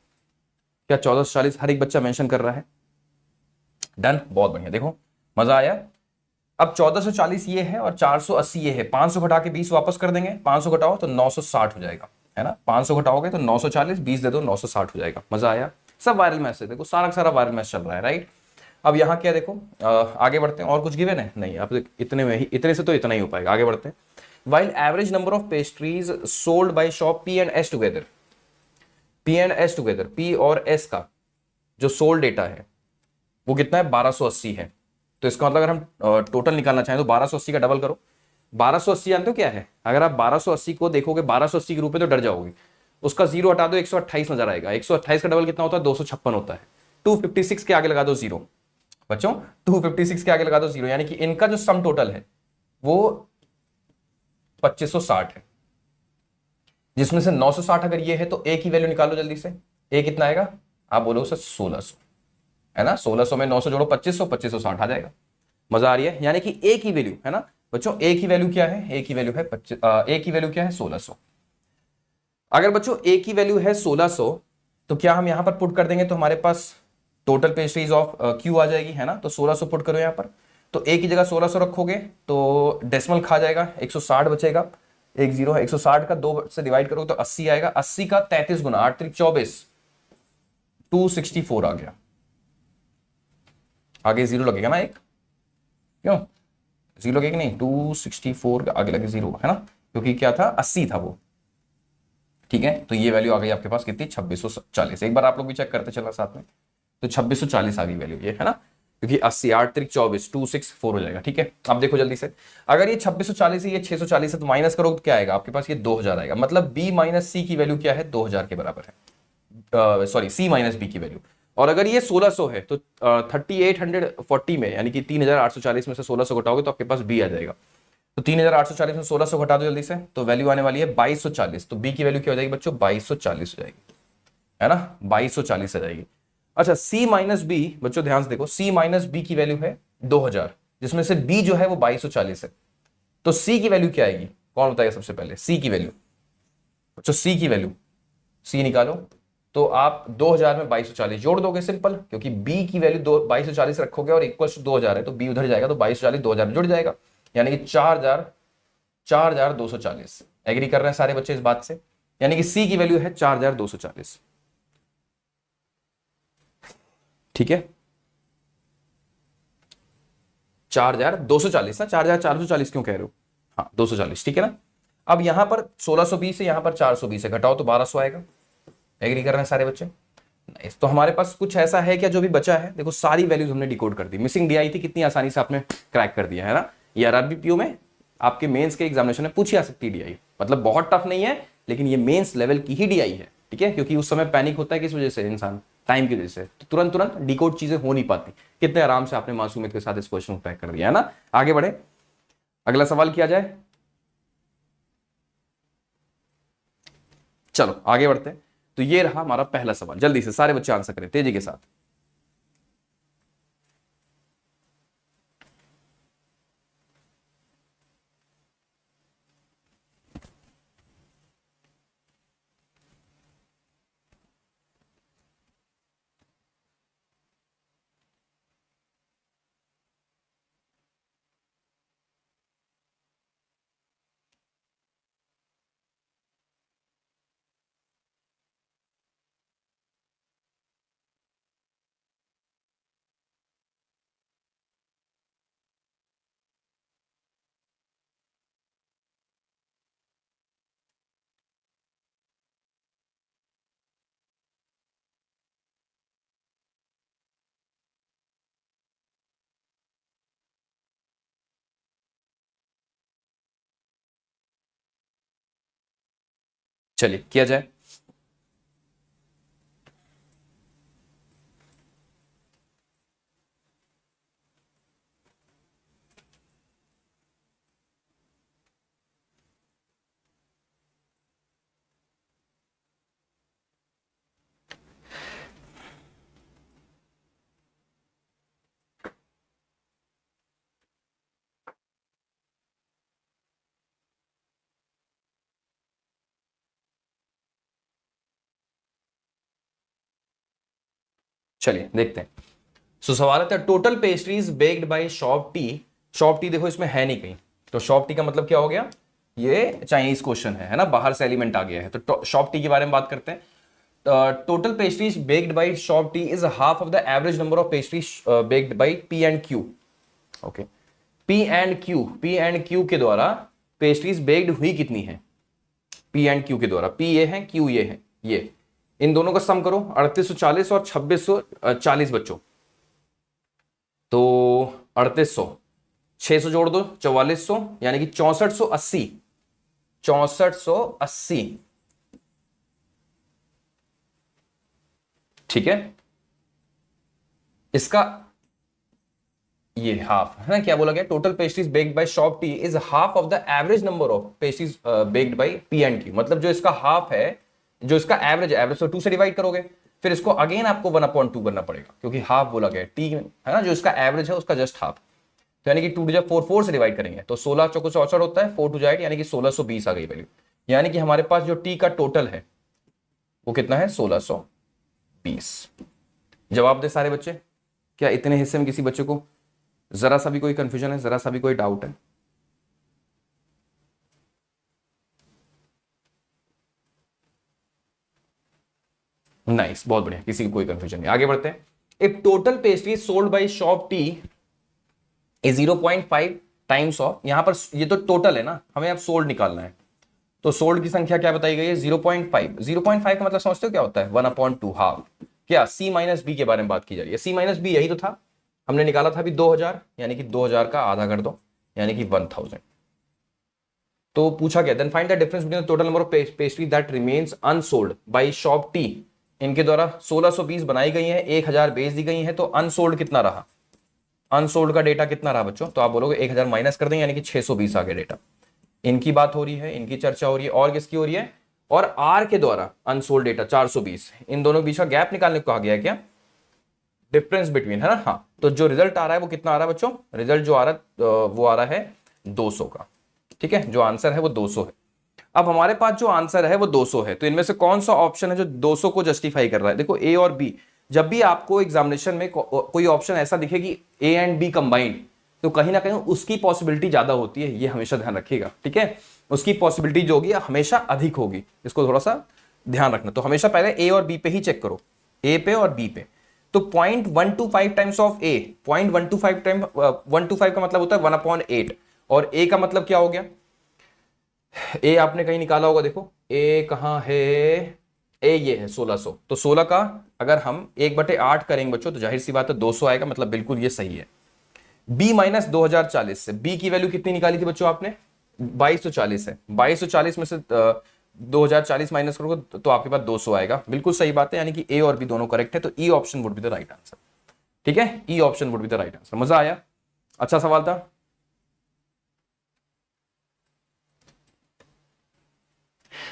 क्या 1440 हर एक बच्चा मेंशन कर रहा है? डन, बहुत बढ़िया। देखो मजा आया। अब 1440 ये है और 480 ये है, 500 घटा के 20 वापस कर देंगे, 500 घटाओ तो 960 हो जाएगा, है ना। 500 घटाओगे तो 940, 20 दे दो 960 हो जाएगा। मजा आया। सब वायरल मैथ से, देखो सारा सारा वायरल मैथ चल रहा है, राइट। अब यहाँ क्या देखो, आगे बढ़ते हैं। और कुछ गिवन है? नहीं, अब इतने में ही, इतने से तो इतना ही हो पाएगा। आगे बढ़ते हैं। While average number of pastries sold by shop P and S together, P and S together, P और एस का जो सोल्ड डेटा है वो कितना है? 1280 है। तो इसका मतलब अगर हम टोटल निकालना चाहें तो 1280 का डबल करो। 1280 जानते हो क्या है? अगर आप 1280 को देखोगे 1280 के रूप में तो डर जाओगे। उसका जीरो हटा दो, 128 नजर आएगा। 128 का डबल कितना होता है? 256 होता है। 256 के आगे लगा दो जीरो बच्चों, 256 के आगे लगा दो जीरो, यानी कि इनका जो सम टोटल है वो 2560 है, जिसमें से 960 अगर ये है तो ए की वैल्यू निकालो जल्दी से। ए कितना आएगा? आप बोलो सर 1600, है ना। 1600 में 900 जोड़ो 2500, 2560 आ जाएगा। मजा आ रही है? यानी कि ए की वैल्यू, है ना बच्चों, ए की वैल्यू क्या है? ए की वैल्यू है ए की वैल्यू क्या है? 1600। अगर बच्चों ए की वैल्यू है 1600, तो क्या हम यहां पर पुट कर देंगे तो हमारे पास टोटल पेस्ट्रीज ऑफ क्यू आ जाएगी, है ना। तो 1600 पुट करो यहां पर, तो ए की जगह 1600 रखोगे तो डेसिमल खा जाएगा, 160 बचेगा। एक जीरो है, 160 का 2 से डिवाइड करोगे तो 80 आएगा। 80 का 33 गुना, 8 3 24, 264 आ गया। आगे जीरो लगेगा ना एक, क्यों जीरो लगेगा? नहीं, 264 के आगे लगे जीरो, है ना, क्योंकि क्या था? 80 था वो। ठीक है, तो ये वैल्यू आ गई आपके पास कितनी? 2640। एक बार आप लोग भी चेक करते चलना साथ में। तो 2640 आ गई वैल्यू ये, है ना, क्योंकि 80 8 3 24, 264 हो जाएगा। ठीक है, अब देखो जल्दी से, अगर ये 2640 है, ये 640 है, तो माइनस करोगे तो क्या आएगा आपके पास? ये 2000 आएगा। मतलब बी माइनस सी की वैल्यू क्या है? 2000 के बराबर है। सॉरी, सी माइनस बी की वैल्यू। और अगर ये 1600 है तो 3840 में, यानी कि 3840 में से 1600 घटाओगे तो आपके पास बी आ जाएगा। तो 3840 में 1600 घटा दो जल्दी से, तो वैल्यू आने वाली है 2240। तो बी की वैल्यू क्या हो जाएगी बच्चों? 2240 हो जाएगी, है ना, 2240 आ जाएगी। अच्छा, सी माइनस बी, बच्चों ध्यान से देखो, सी माइनस बी की वैल्यू है 2000, जिसमें से बी जो है वो 2240 है। तो सी की वैल्यू क्या आएगी? कौन बताएगा सबसे पहले? सी की वैल्यू बच्चों, सी की वैल्यू, सी निकालो। तो आप 2000 में 2240 जोड़ दोगे, सिंपल, क्योंकि बी की वैल्यू 2240 रखोगे और इक्वल टू 2000 है, तो बी उधर जाएगा, तो 2240 2000 में जुड़ जाएगा, यानी कि 4240। एग्री कर रहे हैं सारे बच्चे इस बात से? यानी कि सी की वैल्यू है 4240। ठीक है, 4240 ना, 4440 क्यों कह रहे हो? हाँ 240, ठीक है ना। अब यहां पर 1620 है, यहां पर 420 है, घटाओ तो 1200 आएगा। एग्री कर रहे हैं सारे बच्चे? नाइस। तो हमारे पास कुछ ऐसा है क्या जो भी बचा है? देखो सारी वैल्यूज हमने डिकोड कर दी। मिसिंग डी आई थी, कितनी आसानी से आपने क्रैक कर दिया, है ना। ये आरआरबी में आपके मेंस के एग्जामिनेशन में पूछी आ सकती है डीआई, मतलब बहुत टफ नहीं है, लेकिन ये मेंस लेवल की ही डीआई है। ठीक है, क्योंकि उस समय पैनिक होता है किस वजह से? इंसान टाइम की वजह से, तो तुरंत तुरंत डिकोड चीजें हो नहीं पाती। कितने आराम से आपने मासूमियत के साथ इस क्वेश्चन को क्रैक कर दिया, है ना। आगे बढ़े, अगला सवाल किया जाए। चलो आगे बढ़ते हैं। तो ये रहा हमारा पहला सवाल। जल्दी से सारे बच्चे आंसर करें तेजी के साथ। चलिए किया जाए। चलिए देखते हैं। सवाल आता है total pastries baked by shop T. Shop T देखो इसमें है नहीं कहीं, तो शॉप टी का मतलब क्या हो गया, ये चाइनीज क्वेश्चन है ना, बाहर से एलिमेंट आ गया है। तो शॉप टी के बारे में बात करते हैं। Total pastries baked by shop T is half of the average number of pastries baked by P and Q. Okay, P and Q के द्वारा पेस्ट्रीज बेक्ड हुई कितनी है? पी एंड क्यू के द्वारा, पी ये है, क्यू ये है, ये इन दोनों का सम करो, 3840 और 2640 बच्चों। तो 3800, 600 जोड़ दो 4400, यानी कि 6480। 6480, ठीक है। इसका ये हाफ है ना, क्या बोला गया, total pastries baked by shop T is half of the average number of pastries baked by P and Q. मतलब जो इसका हाफ है, जो इसका एवरेज तो 2 से डिवाइड करोगे, फिर इसको अगेन आपको 1/2 करना पड़ेगा, क्योंकि हाफ बोला गया टी है ना, जो इसका एवरेज है उसका जस्ट हाफ। तो यानी कि 2 जब 4 से डिवाइड करेंगे तो 16 चौको 64 होता है, 4 टू जाएगा, यानी कि 1620 आ गई वैल्यू। यानी कि हमारे पास जो टी का टोटल है वो कितना है, 1620। जवाब दे सारे बच्चे। क्या इतने हिस्से में किसी बच्चे को जरा सा भी कोई कंफ्यूजन है, जरा सा भी कोई डाउट है? नाइस, बहुत बढ़िया, किसी को कोई कंफ्यूजन नहीं। आगे बढ़ते हैं। If total pastry sold by shop T is 0.5 times of, यहां पर ये तो टोटल है ना, हमें अब सोल्ड निकालना है। तो सोल्ड की संख्या क्या बताई गई है, 0.5। 0.5 का मतलब समझते हो क्या होता है, 1/2, हाफ। क्या सी माइनस बी के बारे में बात की जा रही है? सी माइनस बी यही तो था, हमने निकाला था अभी 2000, यानी कि 2000 का आधा कर दो, यानी कि 1000। तो पूछा गया then find the difference between the total number of pastry that remains unsold by shop T. इनके द्वारा 1620 बनाई गई है, 1000 बेच दी गई है, तो अनसोल्ड कितना रहा, अनसोल्ड का डेटा कितना रहा बच्चों? तो आप बोलोगे 1000 माइनस कर देंगे, यानी कि 620 आ गया डेटा। इनकी बात हो रही है, इनकी चर्चा हो रही है, और किसकी हो रही है, और आर के द्वारा अनसोल्ड डेटा 420। इन दोनों के बीच का गैप निकालने को कहा गया है, क्या डिफरेंस बिटवीन, है ना। हाँ, तो जो रिजल्ट आ रहा है वो कितना आ रहा है बच्चों, रिजल्ट जो आ रहा है वो आ रहा है 200 का, ठीक है। जो आंसर है वो 200 है। अब हमारे पास जो आंसर है वो 200 है, तो इनमें से कौन सा ऑप्शन है जो 200 को जस्टिफाई कर रहा है? देखो ए और बी, जब भी आपको एग्जामिनेशन में कोई ऑप्शन ऐसा दिखे कि ए एंड बी कंबाइंड, तो कहीं ना कहीं उसकी पॉसिबिलिटी ज्यादा होती है, ये हमेशा ध्यान रखिएगा, ठीक है। उसकी पॉसिबिलिटी जो होगी हमेशा अधिक होगी, इसको थोड़ा सा ध्यान रखना। तो हमेशा पहले ए और बी पे ही चेक करो, ए पे और बी पे। तो 0.125 टाइम्स ऑफ ए, 0.125 टाइम 125 का मतलब होता है 1/8, और ए का मतलब क्या हो गया, ए आपने कहीं निकाला होगा, देखो ए कहां है, ए ये है 1600। तो 16 का अगर हम 1/8 करेंगे बच्चों, तो जाहिर सी बात है 200 आएगा, मतलब बिल्कुल ये सही है। बी माइनस 2040 से, बी की वैल्यू कितनी निकाली थी बच्चों आपने, 2240 है। 2240 में से 2040 माइनस करोगे तो आपके पास 200 आएगा, बिल्कुल सही बात है। यानी कि ए और बी दोनों करेक्ट है, तो E option would be the right answer, ठीक है। E option would be the right answer. मजा आया, अच्छा सवाल था।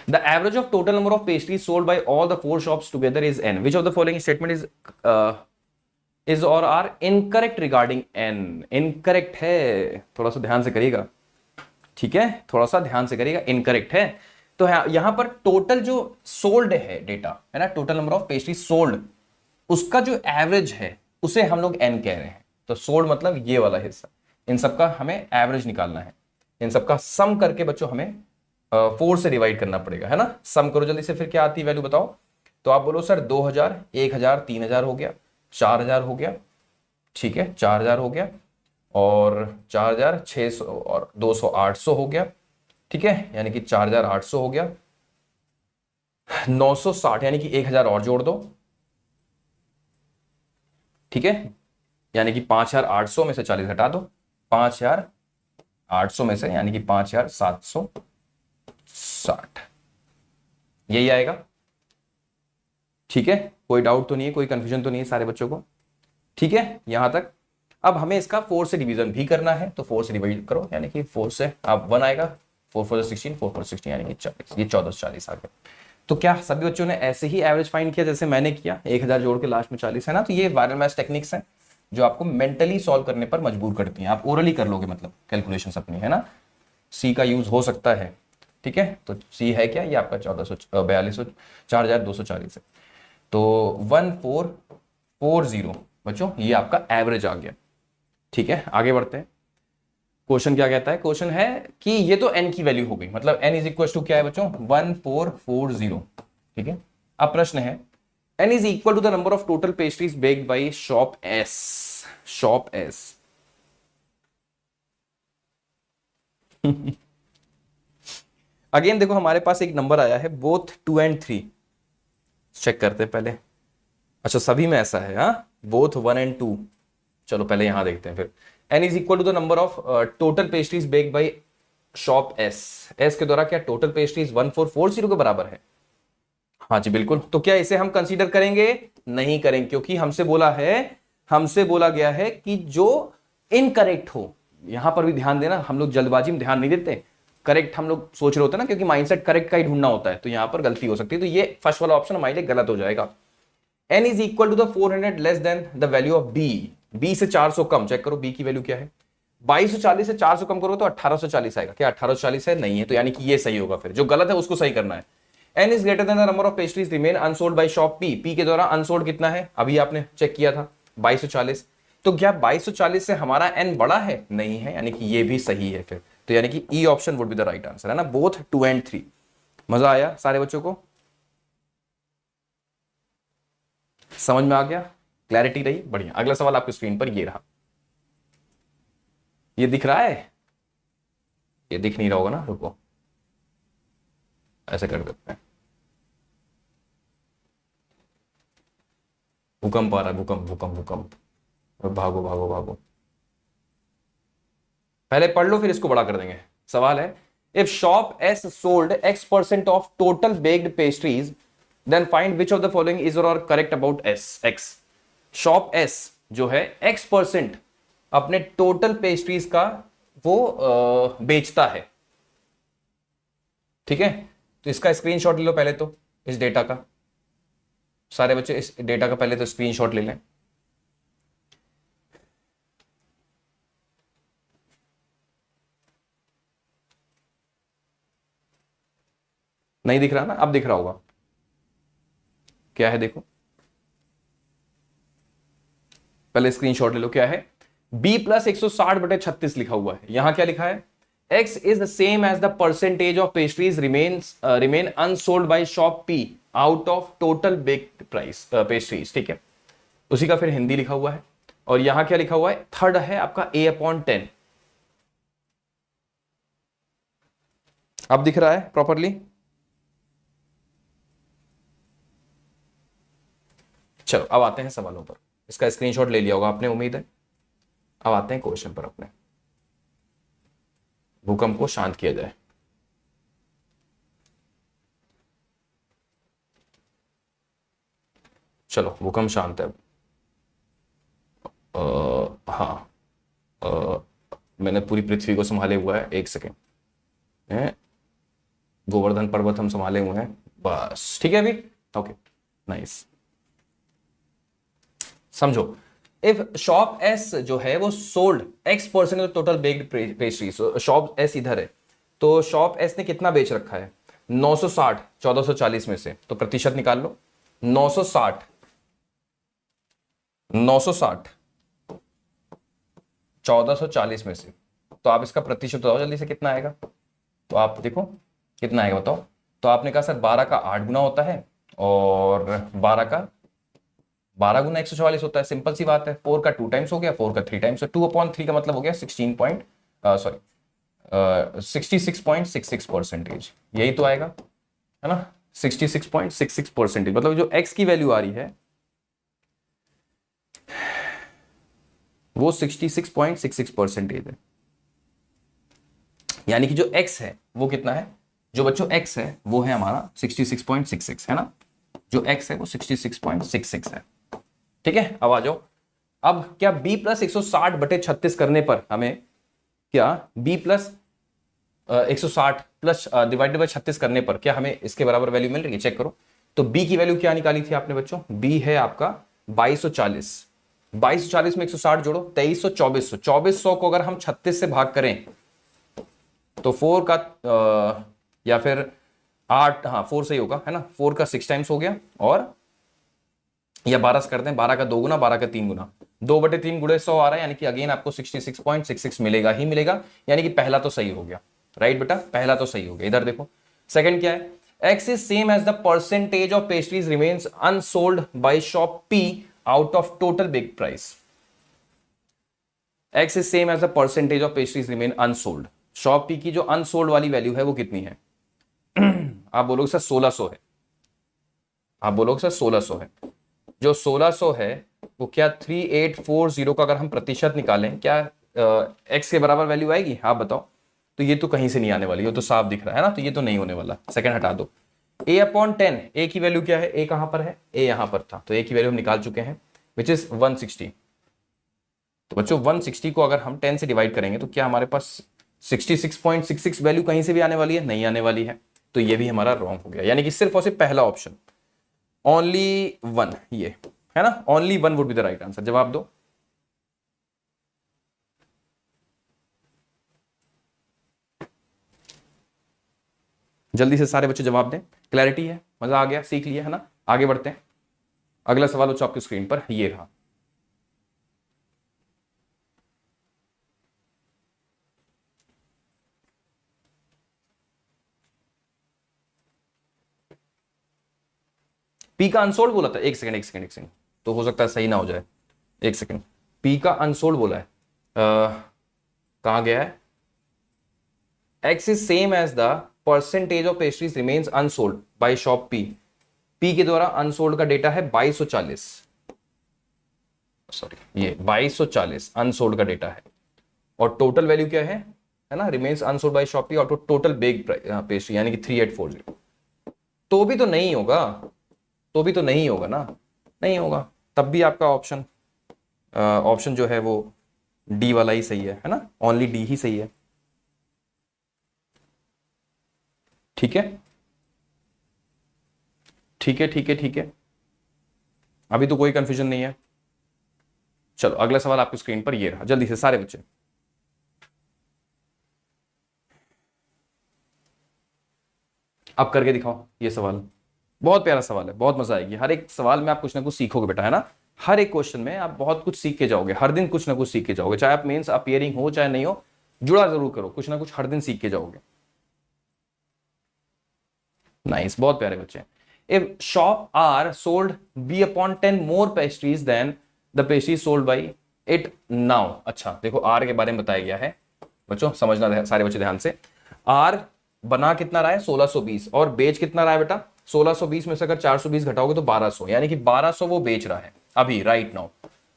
The average of total number of pastries sold by all the 4 shops together is n. Which of the following statement is or are incorrect regarding n? Incorrect है, थोड़ा सा ध्यान से करिएगा, ठीक है, थोड़ा सा ध्यान से करिएगा, इनकरेक्ट है। तो यहां पर टोटल जो सोल्ड है डेटा है ना, total number of pastry sold, उसका जो एवरेज है उसे हम लोग n कह रहे हैं। तो सोल्ड मतलब ये वाला हिस्सा, इन सबका हमें एवरेज निकालना है, इन सबका सम करके बच्चों हमें 4 से डिवाइड करना पड़ेगा, है ना। सम करो जल्दी से, फिर क्या आती है वैल्यू बताओ। तो आप बोलो सर 2000, 1000, 3000 हो गया, 4000 हो गया, ठीक है, 4000 हो गया, और 4600 और 200 800 हो गया, ठीक है, यानी कि 4800 हो गया, 960 यानी कि 1000 और जोड़ दो, ठीक है, यानी कि 5800 में से 40 घटा दो, 5800 में से यानी कि 5760, यही आएगा, ठीक है। कोई डाउट तो नहीं है, कोई कंफ्यूजन तो नहीं है सारे बच्चों को, ठीक है यहां तक। अब हमें इसका 4 से डिवीजन भी करना है, तो 4 से डिवाइड करो, यानी कि 4 से अब 1 आएगा, 4 4 16, 4 4 16 यानी कि 40, ये 1440 आ गया। तो क्या सभी बच्चों ने ऐसे ही एवरेज फाइंड किया जैसे मैंने किया, 1000 जोड़ के लास्ट में 40, है ना। तो ये वायरल मैथ्स टेक्निक्स हैं जो आपको मेंटली सॉल्व करने पर मजबूर करती हैं, आप ओरली कर लोगे मतलब कैलकुलेशन अपनी, है ना। सी का यूज हो सकता है, ठीक है। तो सी है क्या, ये आपका 4240 है, तो 1440 40 बच्चों, ये आपका एवरेज आ गया। ठीक है, आगे बढ़ते हैं। क्वेश्चन क्या कहता है? क्वेश्चन है कि ये तो n की वैल्यू हो गई, मतलब n इज इक्वल टू क्या है बच्चों? 1440। ठीक है, अब प्रश्न है n is equal to the number of total pastries baked by shop S. Shop S again देखो हमारे पास एक नंबर आया है बोथ 2 and 3। चेक करते हैं पहले। अच्छा, सभी में ऐसा है, हाँ, बोथ 1 and 2। चलो पहले यहां देखते हैं फिर। n is equal to the number of total pastries baked by shop S. S के द्वारा क्या टोटल पेस्ट्रीज 1440 के बराबर है? हाँ जी बिल्कुल। तो क्या इसे हम कंसीडर करेंगे? नहीं करेंगे, क्योंकि हमसे बोला गया है कि जो इनकरेक्ट हो। यहां पर भी ध्यान देना, हम लोग जल्दबाजी में ध्यान नहीं देते, करेक्ट हम लोग सोच रहे होते हैं ना, क्योंकि माइंडसेट करेक्ट का ही ढूंढना होता है, तो यहां पर गलती हो सकती है। तो ये फर्स्ट वाला ऑप्शन हमारे लिए गलत हो जाएगा। n is equal to the 400 less than the value of b। b से 400 कम। चेक करो b की वैल्यू क्या है। 2240 से 400 कम करो तो 1840 आएगा। क्या 1840 है? नहीं है, तो यानी कि ये सही होगा। फिर जो गलत है उसको सही करना है। n is greater than the number of pastries remain unsold by shop p। p के द्वारा अनसोल्ड कितना है? अभी आपने चेक किया था 2240। तो क्या 2240 से हमारा n बड़ा है? नहीं है, यानी कि ये भी सही है फिर। तो यानी कि E option would be the right answer, है ना, बोथ 2 and 3। मजा आया सारे बच्चों को? समझ में आ गया? क्लैरिटी रही? बढ़िया। अगला सवाल आपकी स्क्रीन पर ये रहा। ये दिख रहा है? ये दिख नहीं रहा होगा ना, रुको ऐसे कर देते हैं। भूकंप आ रहा है, भूकंप भूकंप भूकंप। भागो भागो भागो, पहले पढ़ लो फिर इसको बड़ा कर देंगे। सवाल है if shop S sold x% of total baked pastries then find which of the following is और correct about S X. Shop S जो है x% अपने टोटल पेस्ट्रीज का वो बेचता है। ठीक है, तो इसका स्क्रीनशॉट ले लो पहले तो, इस डेटा का। सारे बच्चे इस डेटा का पहले तो स्क्रीनशॉट ले लें। नहीं दिख रहा ना? अब दिख रहा होगा। क्या है देखो, पहले स्क्रीनशॉट ले लो। क्या है? b प्लस 160/36 लिखा हुआ है। यहां क्या लिखा है? x is the same as the percentage of pastries remain unsold by shop p out of total baked price pastries. ठीक है, उसी का फिर हिंदी लिखा हुआ है। और यहां क्या लिखा हुआ है? थर्ड है आपका a/10। अब दिख रहा है प्रॉपरली? चलो अब आते हैं सवालों पर। इसका स्क्रीनशॉट ले लिया होगा आपने, उम्मीद है। अब आते हैं क्वेश्चन पर अपने। भूकंप को शांत किया जाए। चलो भूकंप शांत है। हाँ, मैंने पूरी पृथ्वी को संभाले हुआ है। एक सेकेंड, गोवर्धन पर्वत हम संभाले हुए हैं बस। ठीक है अभी? Okay nice. समझो, इफ शॉप एस जो है वो sold x% of total baked pastries. Shop S इधर है, तो शॉप एस ने कितना बेच रखा है? 960 1440 में से। तो प्रतिशत निकाल लो। 960 1440 में से। तो आप इसका प्रतिशत बताओ जल्दी से कितना आएगा। तो आप देखो कितना आएगा, बताओ। तो आपने कहा सर 12 का 8 गुना होता है और 12 का 12 गुना 144 होता है। सिंपल सी बात है। 4 का 2 टाइम्स हो गया, 4 का 3 टाइम्स। 2/3 का मतलब हो गया 66.66%। यही तो आएगा, है ना, 66.66%। मतलब जो x की वैल्यू आ रही है वो 66.66% है। यानी कि जो x है वो कितना है? जो बच्चों x है वो है हमारा 66.66, है ना। जो x है वो 66.66 है। ठीक है, अब आ जाओ। अब क्या b प्लस 160/36 करने पर हमें क्या b plus 160 plus divided by 36 करने पर क्या हमें इसके बराबर वैल्यू मिल रही है? चेक करो। तो b की वैल्यू क्या निकाली थी आपने बच्चों? b है आपका 2240। 2240 में 160 जोड़ो, 2300 2400। 2400 को अगर हम 36 से भाग करें तो 4 का या फिर 8, हाँ 4 सही होगा, है ना। 4 का 6 टाइम्स हो गया और या 12 से करते हैं, 12 का 2 गुना, 12 का 3 गुना, 2/3 गुणे 100 आ रहा है, यानी कि अगेन आपको 66.66 मिलेगा ही मिलेगा, यानी कि पहला तो सही हो गया। राइट बेटा, पहला तो सही हो गया। इधर देखो सेकंड क्या है, x is same as the percentage of pastries remains unsold by shop P out of total big price. x is same as the percentage of pastries remain unsold. Shop P की जो unsold वाली value है वो कितनी है? आप बोलोगे sir 1600 है, आप बोलोगे सर 1600 है। जो 1600 है वो क्या 3840 का अगर हम प्रतिशत निकालें, क्या x के बराबर वैल्यू आएगी? आप बताओ। तो ये तो कहीं से नहीं आने वाली, ये तो साफ दिख रहा है ना, तो ये तो नहीं होने वाला। सेकंड हटा दो। a/10, a की वैल्यू क्या है? a कहां पर है? a यहां पर था, तो a की वैल्यू हम निकाल चुके हैं, विच इज 160। तो बच्चों 160 को अगर हम 10 से डिवाइड करेंगे तो क्या हमारे पास 66.66 वैल्यू कहीं से भी आने वाली है? नहीं आने वाली है, तो ये भी हमारा रॉन्ग हो गया। यानी कि सिर्फ और सिर्फ पहला ऑप्शन, ओनली वन, ये है ना, only one would be the right answer. जवाब दो। जल्दी से सारे बच्चे जवाब दें। क्लैरिटी है, मजा आ गया, सीख लिया है ना? आगे बढ़ते हैं। अगला सवाल बच्चों आपकी स्क्रीन पर ये रहा। पी का अनसोल्ड बोला था, एक सेकंड एक सेकंड एक सेकंड, तो हो सकता है सही ना हो जाए, एक सेकंड। पी का अनसोल्ड बोला है, कहां गया है? X is same as the percentage of pastries remains unsold by shop P. P के द्वारा अनसोल्ड का डेटा है 2240, सॉरी ये 2240 अनसोल्ड का डेटा है, और टोटल वैल्यू क्या है ना, remains unsold by shop P और टोटल बेग पेस्ट्री यानी कि 3840। तो भी तो नहीं होगा, तो भी तो नहीं होगा ना, नहीं होगा। तब भी आपका ऑप्शन ऑप्शन जो है वो डी वाला ही सही है ना, ओनली डी ही सही है। ठीक है ठीक है ठीक है ठीक है, अभी तो कोई कंफ्यूजन नहीं है। चलो अगला सवाल आपकी स्क्रीन पर ये रहा, जल्दी से सारे बच्चे। अब करके दिखाओ ये सवाल, बहुत प्यारा सवाल है, बहुत मजा आएगी। हर एक सवाल में आप कुछ ना कुछ सीखोगे बेटा, है ना? हर एक क्वेश्चन में आप बहुत कुछ सीख के जाओगे, हर दिन कुछ ना कुछ सीख के जाओगे, चाहे आप मेंस अपियरिंग हो चाहे नहीं हो, जुड़ा जरूर करो, कुछ ना कुछ हर दिन सीख के जाओगे। नाइस, बहुत प्यारे बच्चे। If shop R sold B/10 more pastries than the pastry sold by it now. अच्छा देखो आर के बारे में बताया गया है बच्चों, समझना सारे बच्चे ध्यान से। आर बना कितना रहा है? 1620, और बेच कितना रहा है बेटा? 1620 में से अगर 420 घटाओगे तो 1200, यानी कि 1200 वो बेच रहा है अभी राइट नाउ।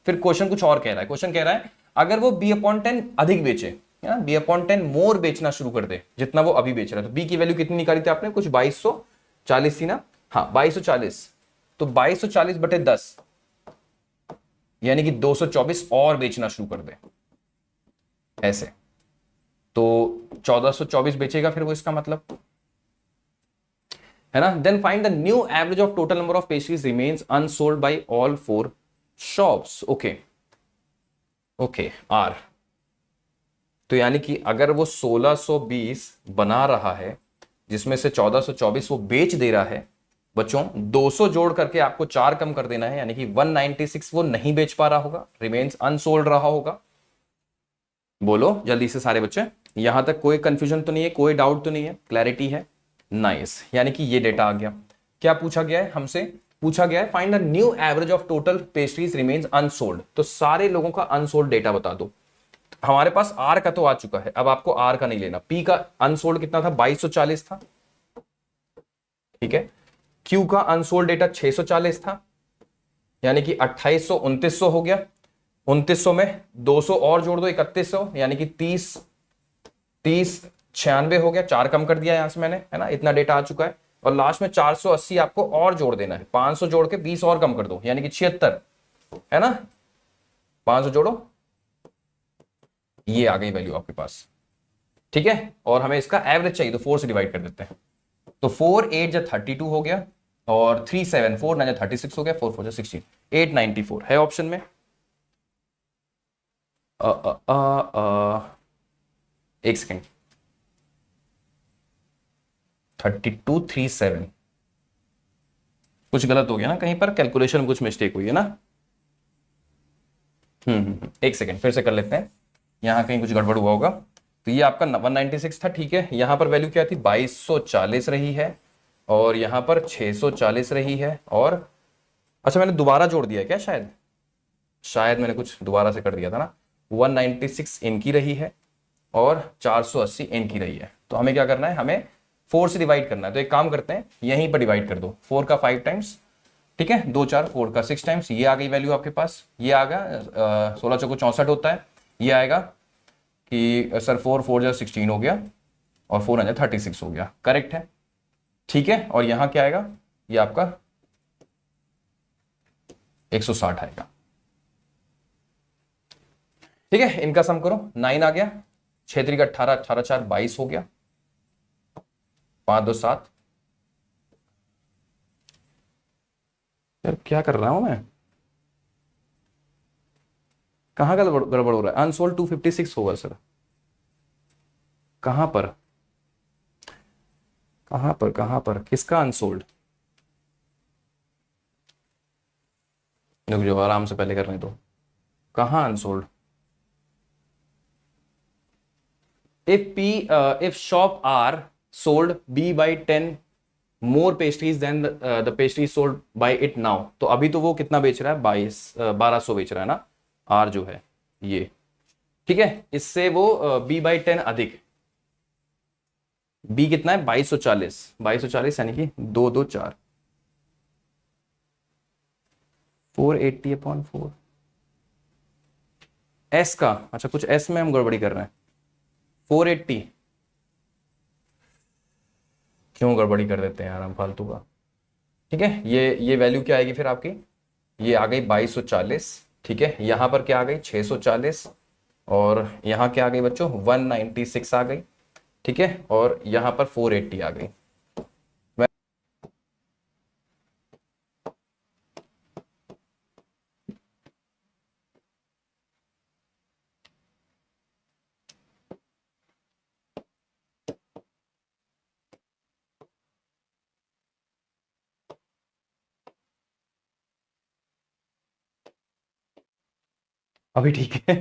फिर क्वेश्चन कुछ और कह रहा है, क्वेश्चन कह रहा है अगर वो B/10 अधिक बेचे, B/10 मोर बेचना शुरू कर दे जितना वो अभी बेच रहा है, तो बी की वैल्यू कितनी निकाली थी आपने? कुछ 2240 थी ना? हाँ 2240, तो 2240/10 यानी कि 224 और बेचना शुरू कर दे ऐसे, तो 1424 बेचेगा फिर वो, इसका मतलब है ना। Then find the new average of total number of pastries remains unsold by all 4 shops. Okay okay R, तो यानी कि अगर वो 1620 बना रहा है जिसमें से 1424 वो बेच दे रहा है बच्चों, 200 जोड़ करके आपको 4 कम कर देना है, यानी कि 196 वो नहीं बेच पा रहा होगा, रिमेन्स अनसोल्ड रहा होगा। बोलो जल्दी से सारे बच्चे, यहां तक कोई कंफ्यूजन तो नहीं है, कोई डाउट तो नहीं है, क्लैरिटी है? नाइस, यानी कि ये डेटा आ गया। क्या पूछा गया है हमसे? पूछा गया है find the new average of total pastries remains unsold, तो सारे लोगों का अनसोल्ड डेटा बता दो। हमारे पास आर का तो आ चुका है, अब आपको आर का नहीं लेना। पी का अनसोल्ड कितना था? 2240 था, ठीक है। क्यू का अनसोल्ड डेटा 640 था, यानी कि 2800 2900 हो गया। 2900 में 200 और जोड़ दो 3100, यानी कि 30 30 96 हो गया, 4 कम कर दिया यहां से मैंने, है ना? इतना डेटा आ चुका है। और लास्ट में 480 आपको और जोड़ देना है, 500 जोड़ के 20 और कम कर दो, यानी कि 76, है ना? 500 जोड़ो, ये आ गई वैल्यू आपके पास, ठीक है। और हमें इसका एवरेज चाहिए तो 4 से डिवाइड कर देते हैं, तो 4 8 जा 32 हो गया, और 3 7 4 9 जा 36 हो गया, 4 4 जा 16, 894 है ऑप्शन में। एक सेकेंड, 3237 कुछ गलत हो गया ना, कहीं पर कैलकुलेशन में कुछ मिस्टेक हुई है ना। एक सेकेंड फिर से कर लेते हैं, यहाँ कहीं कुछ गड़बड़ हुआ होगा। तो ये आपका 196 था, ठीक है। यहाँ पर वैल्यू क्या थी, 2240 रही है, और यहाँ पर 640 रही है, और अच्छा मैंने दोबारा जोड़ दिया है क्या, शायद शायद मैंने कुछ दोबारा से कर दिया था ना। 196 इनकी रही है और 480 इनकी रही है। तो हमें क्या करना है, हमें 4 से डिवाइड करना है। तो एक काम करते हैं, यहीं पर डिवाइड कर दो, 4 का 5 टाइम्स, ठीक है, 2 4 4 का 6 टाइम्स, ये आ गई वैल्यू आपके पास। ये आ गया 16 चौको 64 होता है। ये आएगा कि सर 4 4 जो 16 हो गया, और 4 36 हो गया, करेक्ट है, ठीक है। और यहां क्या आएगा, ये आपका 160 आएगा, ठीक है। इनका सम करो, 9 आ गया, 6 3 का 18, 18 4 22 हो गया, 5 2 7। यार क्या कर रहा हूं मैं, कहां का गड़बड़ हो रहा है। अनसोल्ड 256 होगा सर, कहां पर कहां पर कहां पर, किसका अनसोल्ड, जो आराम से पहले करने दो, कहां unsold. if shop R sold B by 10 more pastries than the pastries sold by it now, तो अभी तो वो कितना बेच रहा है, 1200 बेच रहा है ना, R जो है ये, ठीक है। इससे वो B by 10 अधिक, B कितना है 2240, 2240 यानी कि 2 2 4, 480/4। S का, अच्छा कुछ S में हम गड़बड़ी कर रहे हैं, 480 क्यों गड़बड़ी कर देते हैं यार हम फालतू का, ठीक है। ये वैल्यू क्या आएगी फिर आपकी, ये आ गई 2240, ठीक है। यहां पर क्या आ गई 640, और यहां क्या आ गई बच्चों 196 आ गई, ठीक है। और यहां पर 480 आ गई। अभी ठीक है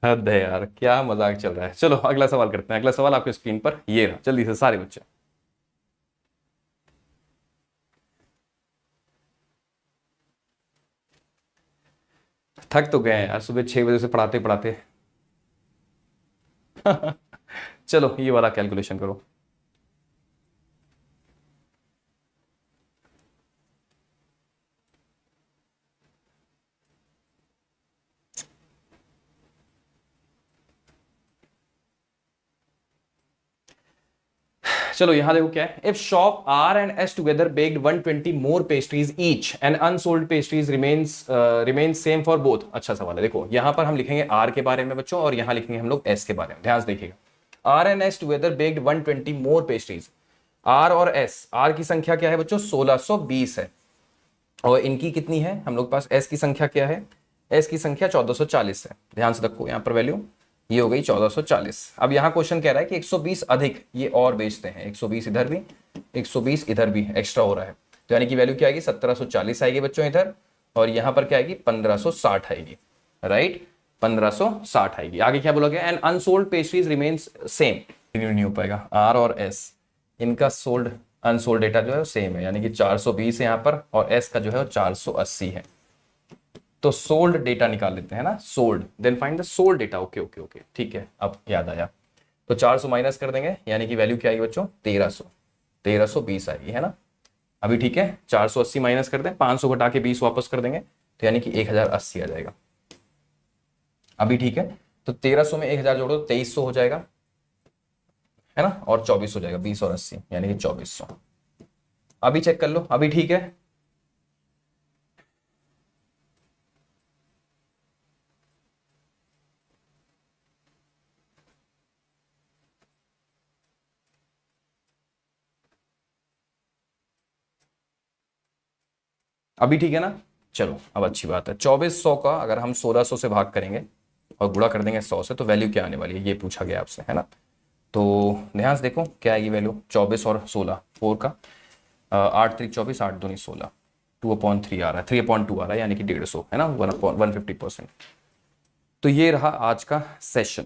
हद है यार, क्या मजाक चल रहा है। चलो अगला सवाल करते हैं। अगला सवाल आपके स्क्रीन पर ये रहा, जल्दी से सारे बच्चे। थक तो गए हैं यार सुबह 6 बजे से पढ़ाते पढ़ाते चलो ये वाला कैलकुलेशन करो। चलो यहां देखो क्या है, if shop R and S together baked 120 more pastries each and unsold pastries remains same for both. अच्छा सवाल है, देखो यहां पर हम लिखेंगे आर के बारे में बच्चों, और यहां लिखेंगे हम लोग एस के बारे में। ध्यान से देखिएगा, R and S together baked 120 more pastries. R और एस, आर की संख्या क्या है बच्चों 1620 है, और इनकी कितनी है हम लोग पास, एस की संख्या क्या है, एस की संख्या 1440 है। ध्यान से रखो यहां पर वैल्यू ये हो गई 1440। अब यहां क्वेश्चन कह रहा है कि 120 अधिक ये और बेचते हैं, 120 इधर भी 120 इधर भी एक्स्ट्रा हो रहा है, तो यानी कि वैल्यू क्या आएगी 1740 आएगी बच्चों इधर, और यहां पर क्या आएगी 1560 आएगी, राइट 1560 आएगी। आगे क्या बोला गया, and unsold pastries remains same, नहीं हो पाएगा। आर और एस इनका सोल्ड अनसोल्ड डेटा जो है सेम है, यानी कि 420 है यहां पर, और एस का जो है 480 है। तो सोल्ड डेटा निकाल लेते हैं ना, sold, then find the sold data. Okay okay okay ठीक है, अब याद आया। तो 400 माइनस कर देंगे, यानी कि वैल्यू क्या आएगी बच्चों 1320 आएगी, है ना। अभी ठीक है, 480 माइनस कर दें, 500 घटा के 20 वापस कर देंगे, तो यानी कि 1080 आ जाएगा। अभी ठीक है, तो 1300 में 1000 जोड़ो 2300 हो जाएगा, है ना, और 24 हो जाएगा, 20 और 80 यानी कि 2400। अभी चेक कर लो, अभी ठीक है। अभी ठीक है ना। चलो अब अच्छी बात है, 2400 का अगर हम 1600 से भाग करेंगे और गुणा कर देंगे 100 से, तो वैल्यू क्या आने वाली है ये पूछा गया आपसे, है ना। तो ध्यान से देखो क्या आएगी वैल्यू, 24 और 16 4 का 8 3 24, 8 दूनी 16, 2/3 आ रहा है, 3/2 आ रहा है, यानी कि 150 है ना, 150%। तो ये रहा आज का सेशन।